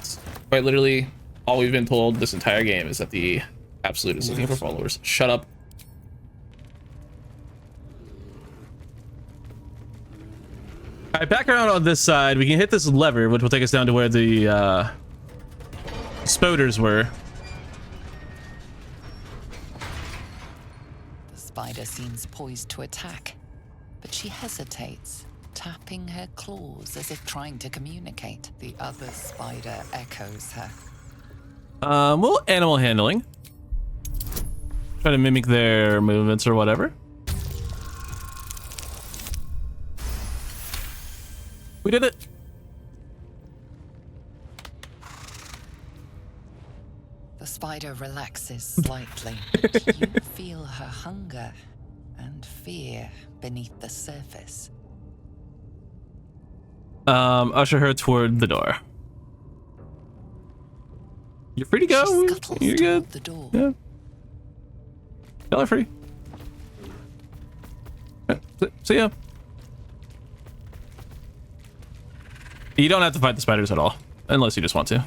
S1: is quite literally all we've been told this entire game is that the Absolute is looking for followers. Shut up. All right, back around on this side, we can hit this lever, which will take us down to where the spoders were.
S7: The spider seems poised to attack, but she hesitates, tapping her claws as if trying to communicate. The other spider echoes her.
S1: Well, animal handling. Try to mimic their movements or whatever. We did it.
S7: The spider relaxes slightly. You feel her hunger and fear beneath the surface.
S1: Usher her toward the door. You're free to go.
S7: She scuttles
S1: You're
S7: toward
S1: good.
S7: the door.
S1: Yeah. Y'all are free. See ya. You don't have to fight the spiders at all, unless you just want to.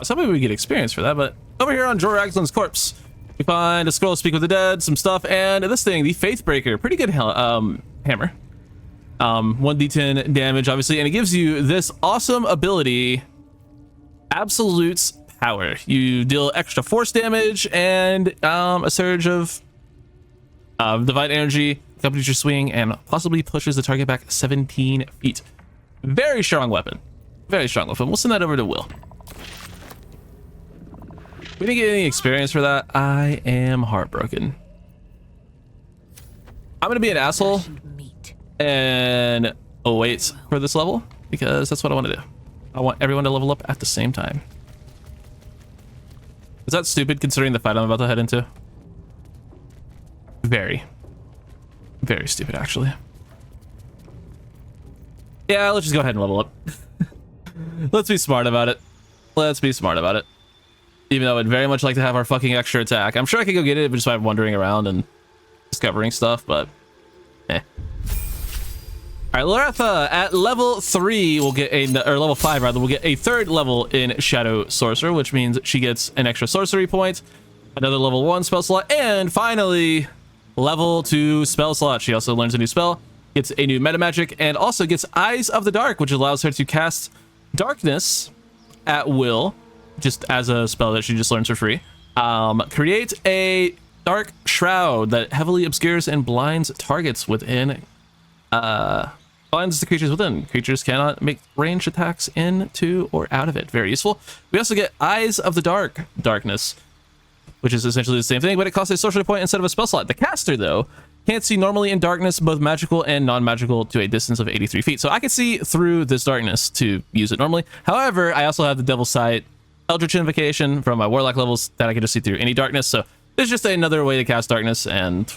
S1: Somebody would get experience for that, but over here on Joragzlin's corpse, We find a scroll, speak with the dead, some stuff, and this thing, the Faithbreaker. Pretty good hammer. 1d10 damage, obviously, and it gives you this awesome ability, Absolute's Power. You deal extra force damage and a surge of divine energy, accompanies your swing, and possibly pushes the target back 17 feet. Very strong weapon. Very strong weapon. We'll send that over to Will. We didn't get any experience for that. I am heartbroken. I'm gonna be an asshole and wait for this level because that's what I want to do. I want everyone to level up at the same time. Is that stupid considering the fight I'm about to head into? Very stupid, actually. Yeah, let's just go ahead and level up. Let's be smart about it. Let's be smart about it. Even though I would very much like to have our fucking extra attack. I'm sure I could go get it just by wandering around and discovering stuff, but eh. All right, Loretha at level 3 will get or level 5 rather, will get a 3rd level in Shadow Sorcerer, which means she gets an extra sorcery point, another level 1 spell slot, and finally level 2 spell slot. She also learns a new spell, gets a new meta magic, and also gets Eyes of the Dark, which allows her to cast darkness at will, just as a spell that she just learns for free. Create a dark shroud that heavily obscures and blinds targets within. Blinds the creatures within. Creatures cannot make ranged attacks into or out of it. Very useful. We also get Eyes of the Darkness, which is essentially the same thing, but it costs a sorcery point instead of a spell slot. The caster, though, can't see normally in darkness, both magical and non-magical, to a distance of 83 feet. So I can see through this darkness to use it normally. However, I also have the Devil's Sight, Eldritch Invocation from my Warlock levels that I can just see through any darkness. So there's just another way to cast darkness and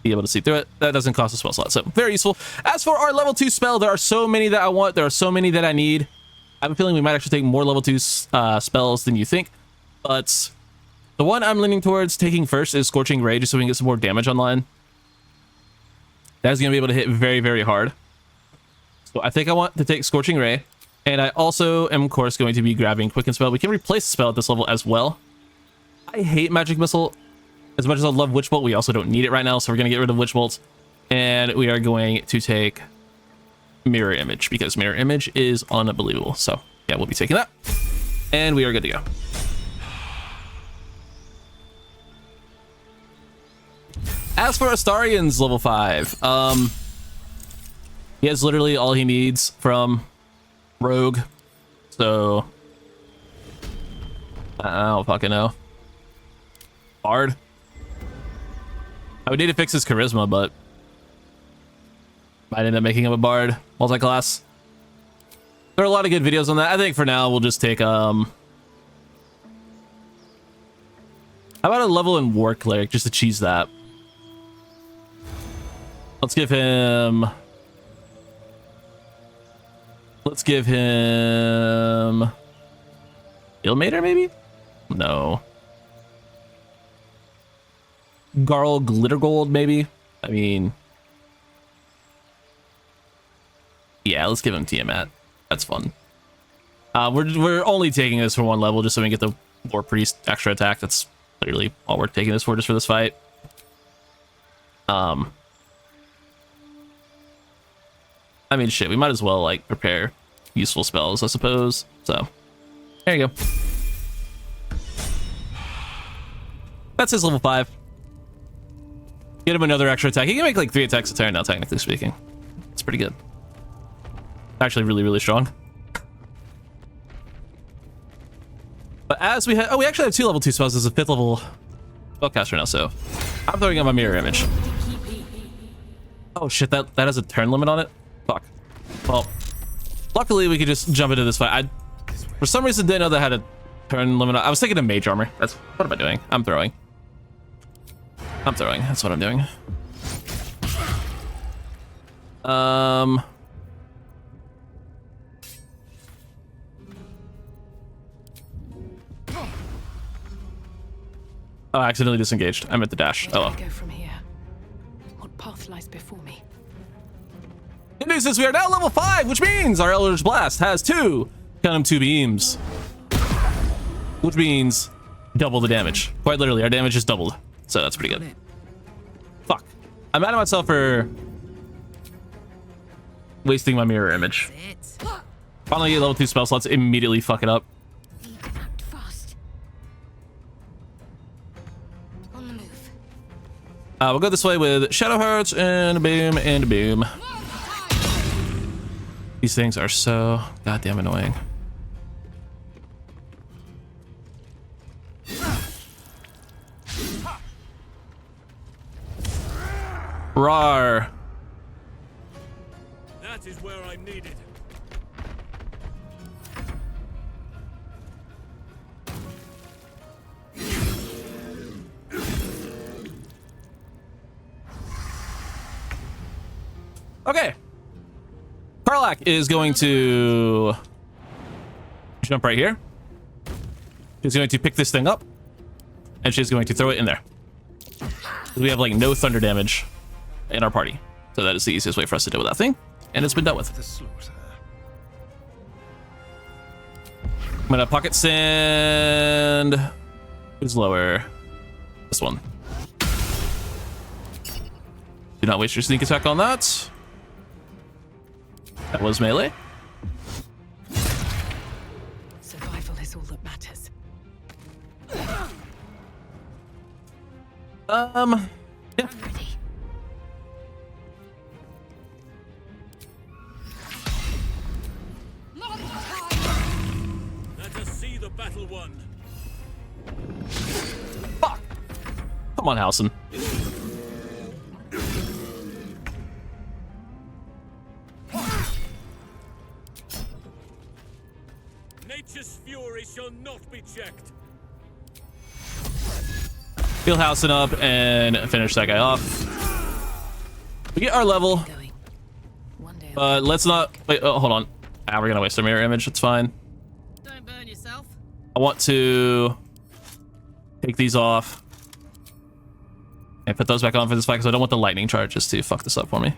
S1: be able to see through it. That doesn't cost a spell slot, so very useful. As for our level 2 spell, there are so many that I want. There are so many that I need. I have a feeling we might actually take more level 2 spells than you think, but the one I'm leaning towards taking first is Scorching Ray, just so we can get some more damage online. That is going to be able to hit very, very hard. So I think I want to take Scorching Ray, and I also am, of course, going to be grabbing Quicken Spell. We can replace the spell at this level as well. I hate Magic Missile. As much as I love Witch Bolt, we also don't need it right now, so we're going to get rid of Witch Bolt. And we are going to take Mirror Image, because Mirror Image is unbelievable. So, yeah, we'll be taking that. And we are good to go. As for Astarian's level 5, he has literally all he needs from Rogue. So, I don't fucking know. Bard. I would need to fix his charisma, but might end up making him a bard multi-class. There are a lot of good videos on that. I think for now we'll just take how about a level in War Cleric just to cheese that. Let's give him Ilmater maybe? No. Garl Glittergold, maybe? I mean, yeah, let's give him Tiamat. That's fun. We're only taking this for one level just so we can get the War Priest extra attack. That's literally all we're taking this for, just for this fight. I mean, shit, we might as well, like, prepare useful spells, I suppose. So, there you go. That's his level 5. Get him another extra attack. He can make like 3 attacks a turn now, technically speaking. It's pretty good. Actually, really, really strong. But as we have, we actually have 2 level 2 spells as a 5th level spellcaster now, so I'm throwing out my Mirror Image. Oh shit, that has a turn limit on it? Fuck. Well, luckily we could just jump into this fight. I, for some reason, didn't know that had a turn limit on. I was thinking of Mage Armor. What am I doing? I'm throwing. That's what I'm doing. Oh, I accidentally disengaged. I'm at the dash. Oh, well.
S8: Go from here. What path lies before me?
S1: Good news is we are now level 5, which means our Eldritch Blast has 2 beams. Which means double the damage. Quite literally, our damage just doubled. So that's pretty good. Fuck. I'm mad at myself for wasting my mirror image. Finally get level 2 spell slots, immediately fuck it up.
S2: Act fast. On the move.
S1: We'll go this way with Shadow Hearts and boom and boom. These things are so goddamn annoying. Rawr.
S5: That is where I'm needed.
S1: Okay. Karlach is going to jump right here. She's going to pick this thing up, and she's going to throw it in there. We have like no thunder damage in our party, so that is the easiest way for us to deal with that thing, and it's been dealt with.
S6: The slaughter.
S1: I'm gonna pocket sand. Who's lower? This one. Do not waste your sneak attack on that. That was melee.
S8: Survival is all that matters.
S1: Yeah.
S2: I'm ready.
S5: Let us see the battle won.
S1: Fuck. Come on, Halsin.
S5: Nature's fury shall not be checked.
S1: Heal Halsin up and finish that guy off. We get our level,
S8: Going. One day.
S1: but let's not wait. Oh, hold on. We're gonna waste our mirror image. It's fine.
S8: Don't burn yourself.
S1: I want to take these off and put those back on for this fight because I don't want the lightning charges to fuck this up for me.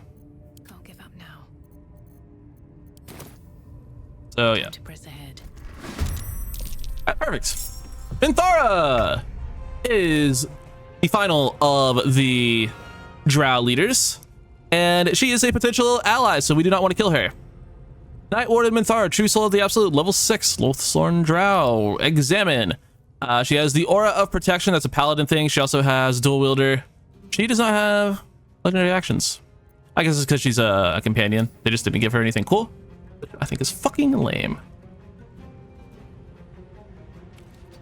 S8: Can't give up now.
S1: So yeah.
S8: To press ahead.
S1: Perfect. Minthara is the final of the drow leaders, and she is a potential ally, so we do not want to kill her. Knight Warden Minthara, true soul of the absolute, level 6, Loathsorn drow. Examine. She has the aura of protection. That's a paladin thing. She also has dual wielder. She does not have legendary actions. I guess it's because she's a companion. They just didn't give her anything cool, which I think is fucking lame.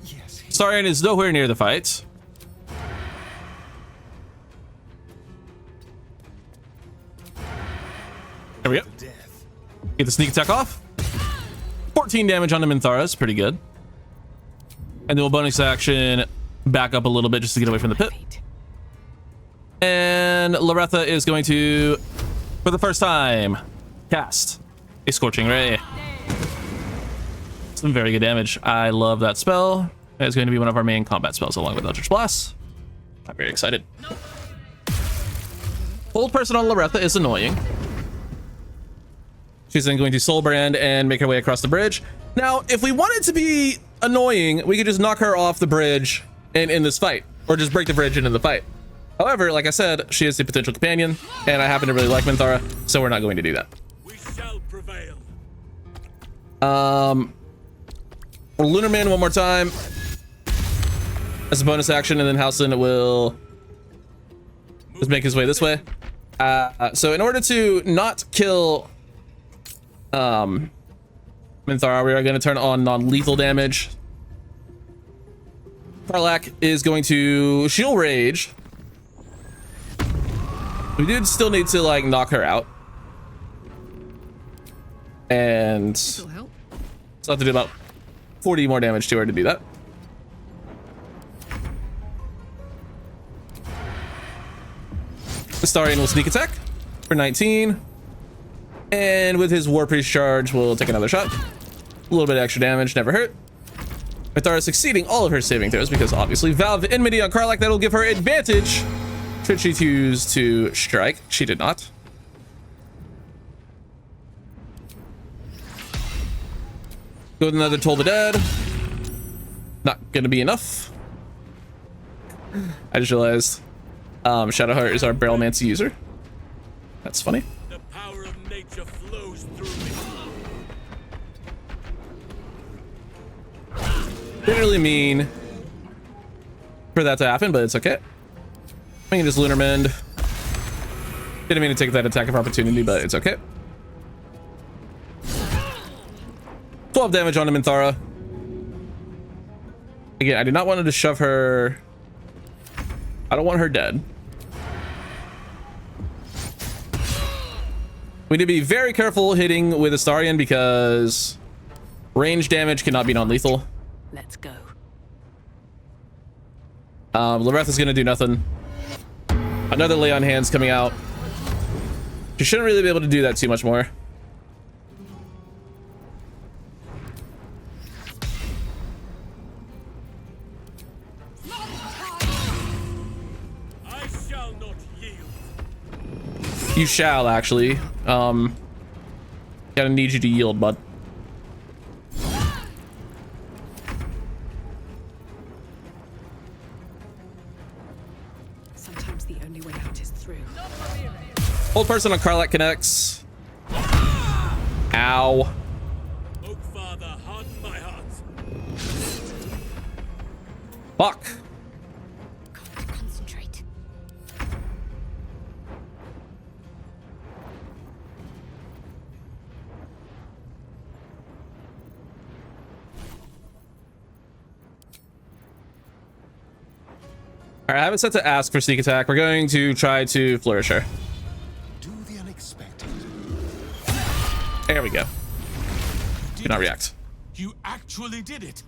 S6: Yes.
S1: Starion is nowhere near the fight. There we go. Get the sneak attack off. 14 damage on the Minthara is pretty good. And then we'll bonus action back up a little bit just to get away from the pit. And Loretha is going to, for the first time, cast a Scorching Ray. Some very good damage. I love that spell. It's going to be one of our main combat spells along with Eldritch Blast. I'm very excited. Hold person on Loretha is annoying. She's then going to Soul Brand and make her way across the bridge. Now, if we wanted to be annoying, we could just knock her off the bridge and in this fight, or just break the bridge and in the fight. However, like I said, she is a potential companion, and I happen to really like Minthara, so we're not going to do that.
S5: We shall prevail.
S1: Lunar Man one more time as a bonus action, and then Halsin will just make his way this way. So in order to not kill Minthara, we are going to turn on non-lethal damage. Karlach is going to Shield Rage. We do still need to like knock her out, and
S8: This'll help.
S1: so I have to do about 40 more damage to her to do that. Starion will sneak attack for 19, and with his War Priest charge, we'll take another shot. A little bit of extra damage, never hurt. Minthara succeeding all of her saving throws because obviously Valve Enmity on Karlach, that'll give her advantage should she choose to strike. She did not. Go with another Toll the Dead. Not gonna be enough. I just realized Shadowheart is our Barrelmancy user. That's funny.
S5: The power of nature flows through me.
S1: Didn't really mean for that to happen, but it's okay. I can just Lunar Mend. Didn't mean to take that attack of opportunity, but it's okay. 12 damage on Minthara. Again, I do not want to shove her. I don't want her dead. We need to be very careful hitting with Astarion because range damage cannot be non-lethal.
S8: Let's go.
S1: Loreth is going to do nothing. Another Lay on Hands coming out. She shouldn't really be able to do that too much more.
S5: I shall not yield.
S1: You shall, actually. Gonna need you to yield, bud.
S8: Sometimes the only way out is through.
S1: Hold person on Karlach connects. Ow.
S5: Oak Father, harden my heart.
S1: Fuck.
S8: Can't concentrate.
S1: All right, I haven't set to ask for sneak attack. We're going to try to flourish her.
S6: Do the unexpected.
S1: There we go. Do not react.
S5: You actually did it.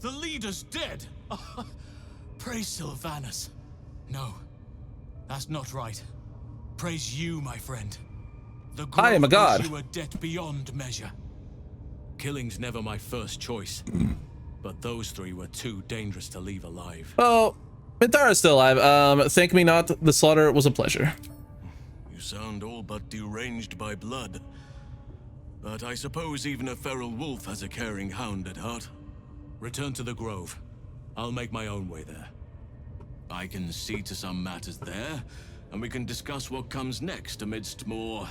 S5: The leader's dead. Praise Sylvanas. No, that's not right. Praise you, my friend. The
S1: I am a god.
S5: owes you a debt beyond measure. Killing's never my first choice, but those three were too dangerous to leave alive.
S1: Oh, Minthara's still alive. Thank me not. The slaughter was a pleasure.
S5: You sound all but deranged by blood. But I suppose even a feral wolf has a caring hound at heart. Return to the grove. I'll make my own way there. I can see to some matters there, and we can discuss what comes next amidst more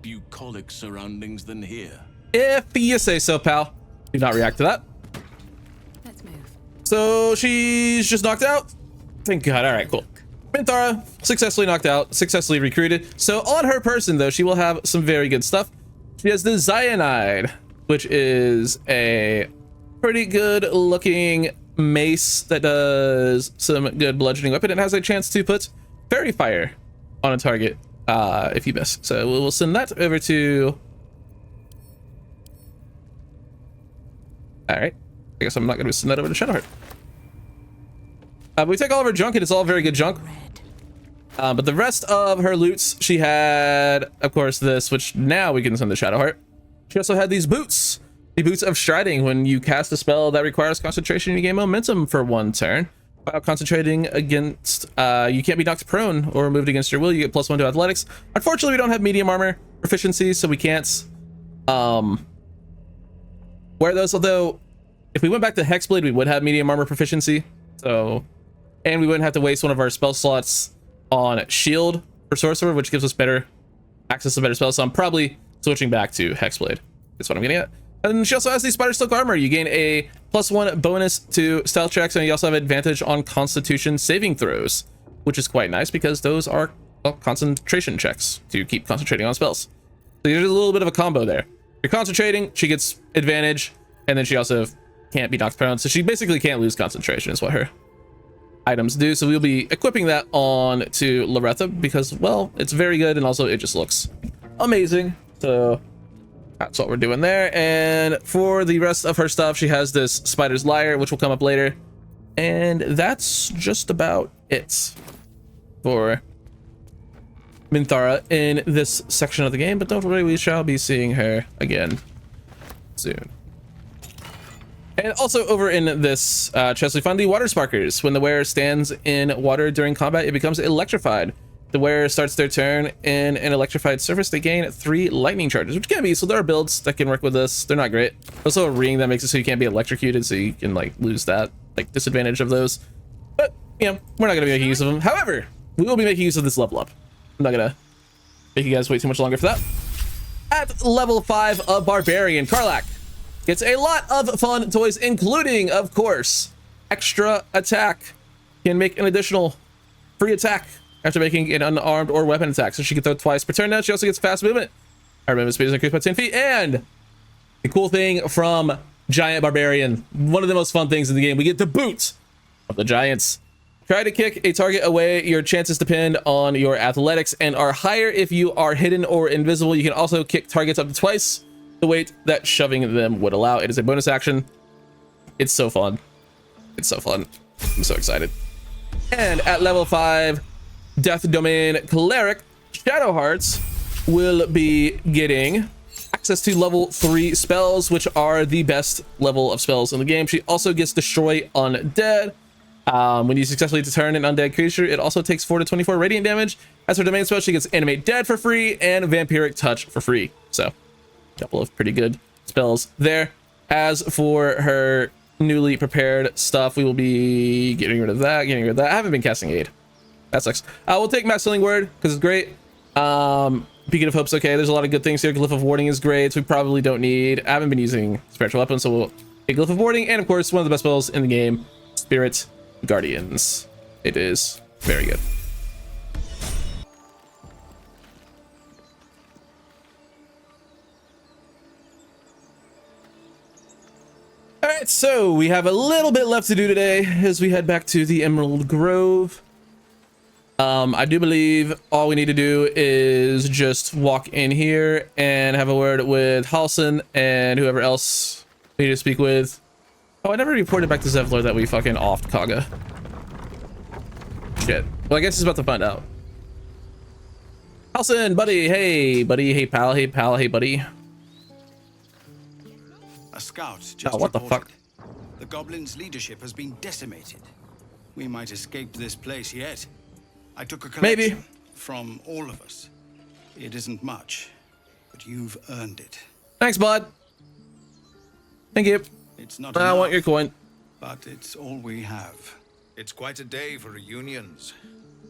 S5: bucolic surroundings than here.
S1: If you say so, pal. Do not react to that.
S8: Let's move.
S1: So she's just knocked out. Thank God. All right, cool. Minthara successfully knocked out, successfully recruited. So on her person, though, she will have some very good stuff. She has the Cyanide, which is a pretty good looking mace that does some good bludgeoning weapon. It has a chance to put fairy fire on a target if you miss. So we'll send that over to... All right. I guess I'm not going to send that over to Shadowheart. We take all of her junk, and it's all very good junk. But the rest of her loots, she had, of course, this, which now we can send to Shadowheart. She also had these boots. The Boots of Striding. When you cast a spell that requires concentration, you gain momentum for 1 turn. While concentrating against, you can't be knocked prone or moved against your will. You get +1 to athletics. Unfortunately, we don't have medium armor proficiency, so we can't wear those. Although, if we went back to hexblade, we would have medium armor proficiency. So, and we wouldn't have to waste one of our spell slots on shield for sorcerer, which gives us better access to better spells. So I'm probably switching back to hexblade. That's what I'm getting at. And she also has the spider silk armor. You gain a +1 bonus to stealth checks, and you also have advantage on constitution saving throws, which is quite nice because those are, well, concentration checks to keep concentrating on spells. So there's a little bit of a combo there. You're concentrating, she gets advantage, and then she also can't be knocked prone. So she basically can't lose concentration is what her items do. So we'll be equipping that on to Loretha because, well, it's very good, and also it just looks amazing. So that's what we're doing there. And for the rest of her stuff, she has this Spider's Lyre, which will come up later. And that's just about it for Minthara in this section of the game. But don't worry, we shall be seeing her again soon. And also over in this chest, we find the Water Sparkers. When the wearer stands in water during combat, it becomes electrified. The wearer starts their turn in an electrified surface. They gain 3 lightning charges, which can be, so there are builds that can work with this. They're not great. Also a ring that makes it so you can't be electrocuted, so you can like lose that like disadvantage of those. But you know, we're not going to be making use of them. However, we will be making use of this level up. I'm not going to make you guys wait too much longer for that. At level 5 of Barbarian, Karlach gets a lot of fun toys, including, of course, extra attack. Can make an additional free attack after making an unarmed or weapon attack. So she can throw twice per turn now. She also gets fast movement. Her movement speed is increased by 10 feet. And the cool thing from Giant Barbarian, one of the most fun things in the game, we get the boot of the giants. Try to kick a target away. Your chances depend on your athletics and are higher if you are hidden or invisible. You can also kick targets up to twice the weight that shoving them would allow. It is a bonus action. It's so fun. It's so fun. I'm so excited. And at level 5, Death Domain Cleric, Shadow Hearts will be getting access to level 3 spells, which are the best level of spells in the game. She also gets Destroy Undead. When you successfully deter an undead creature, it also takes 4 to 24 radiant damage. As her domain spell, she gets Animate Dead for free and Vampiric Touch for free. So, a couple of pretty good spells there. As for her newly prepared stuff, we will be getting rid of that, I haven't been casting Aid. That sucks. We'll take Mass Healing Word because it's great. Beacon of Hope's okay. There's a lot of good things here. Glyph of Warding is great, so we probably don't need. I haven't been using Spiritual Weapons, so we'll take Glyph of Warding. And of course, one of the best spells in the game, Spirit Guardians. It is very good. All right, so we have a little bit left to do today as we head back to the Emerald Grove. I do believe all we need to do is just walk in here and have a word with Halsin and whoever else we need to speak with. Oh, I never reported back to Zevlor that we fucking offed Kaga. Shit. Well, I guess he's about to find out. Halsin, buddy. Hey, buddy. Hey, pal. Hey, pal. Hey, buddy.
S10: A scout just
S1: what the fuck?
S10: The goblins' leadership has been decimated. We might escape this place yet. I took a collection from all of us. It isn't much, but you've earned it.
S1: Thanks, bud. Thank you.
S10: It's not
S1: I want your coin.
S10: But it's all we have.
S11: It's quite a day for reunions.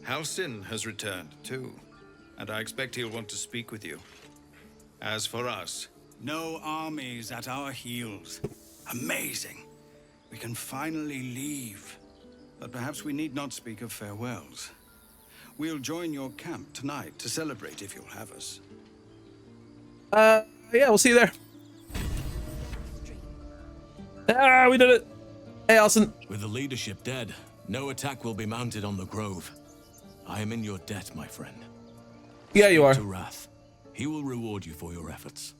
S11: Halsin has returned too, and I expect he'll want to speak with you. As for us,
S10: no armies at our heels. Amazing. We can finally leave. But perhaps we need not speak of farewells. We'll join your camp tonight to celebrate if you'll have us.
S1: Yeah, we'll see you there. Ah, we did it. Hey, Halsin.
S5: With the leadership dead, no attack will be mounted on the Grove. I am in your debt, my friend.
S1: Yeah, you are.
S5: To Wrath. He will reward you for your efforts.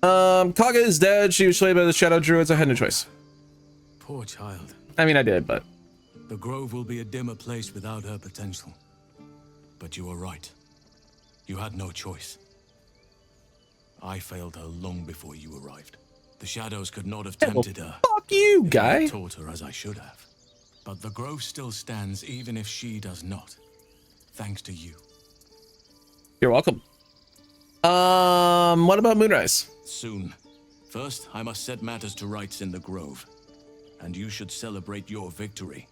S1: Kaga is dead. She was slayed by the Shadow Druids. I had no choice.
S5: Poor child.
S1: I mean, I did, but...
S5: The Grove will be a dimmer place without her potential. But you are right. You had no choice. I failed her long before you arrived. The Shadows could not have tempted her.
S1: Fuck you, guy.
S5: I taught her as I should have. But the Grove still stands even if she does not. Thanks to you.
S1: You're welcome. What about Moonrise?
S5: Soon. First, I must set matters to rights in the Grove. And you should celebrate your victory.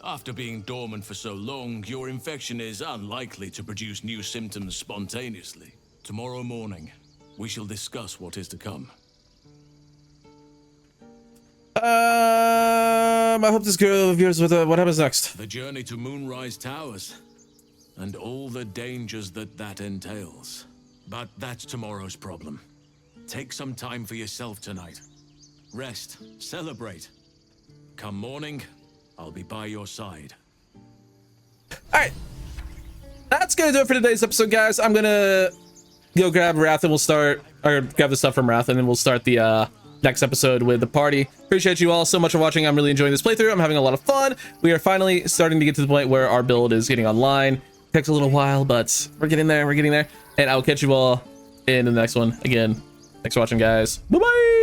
S5: After being dormant for so long, your infection is unlikely to produce new symptoms spontaneously. Tomorrow morning, we shall discuss what is to come.
S1: I hope this girl of yours with what happens next.
S5: The journey to Moonrise Towers, and all the dangers that entails. But that's tomorrow's problem. Take some time for yourself tonight. Rest, celebrate. Come morning, I'll be by your side.
S1: Alright. That's gonna do it for today's episode, guys. I'm gonna go grab Wrath and we'll start, or grab the stuff from Wrath and then we'll start the next episode with the party. Appreciate you all so much for watching. I'm really enjoying this playthrough. I'm having a lot of fun. We are finally starting to get to the point where our build is getting online. Takes a little while, but we're getting there. And I will catch you all in the next one. Again, thanks for watching, guys. Bye-bye.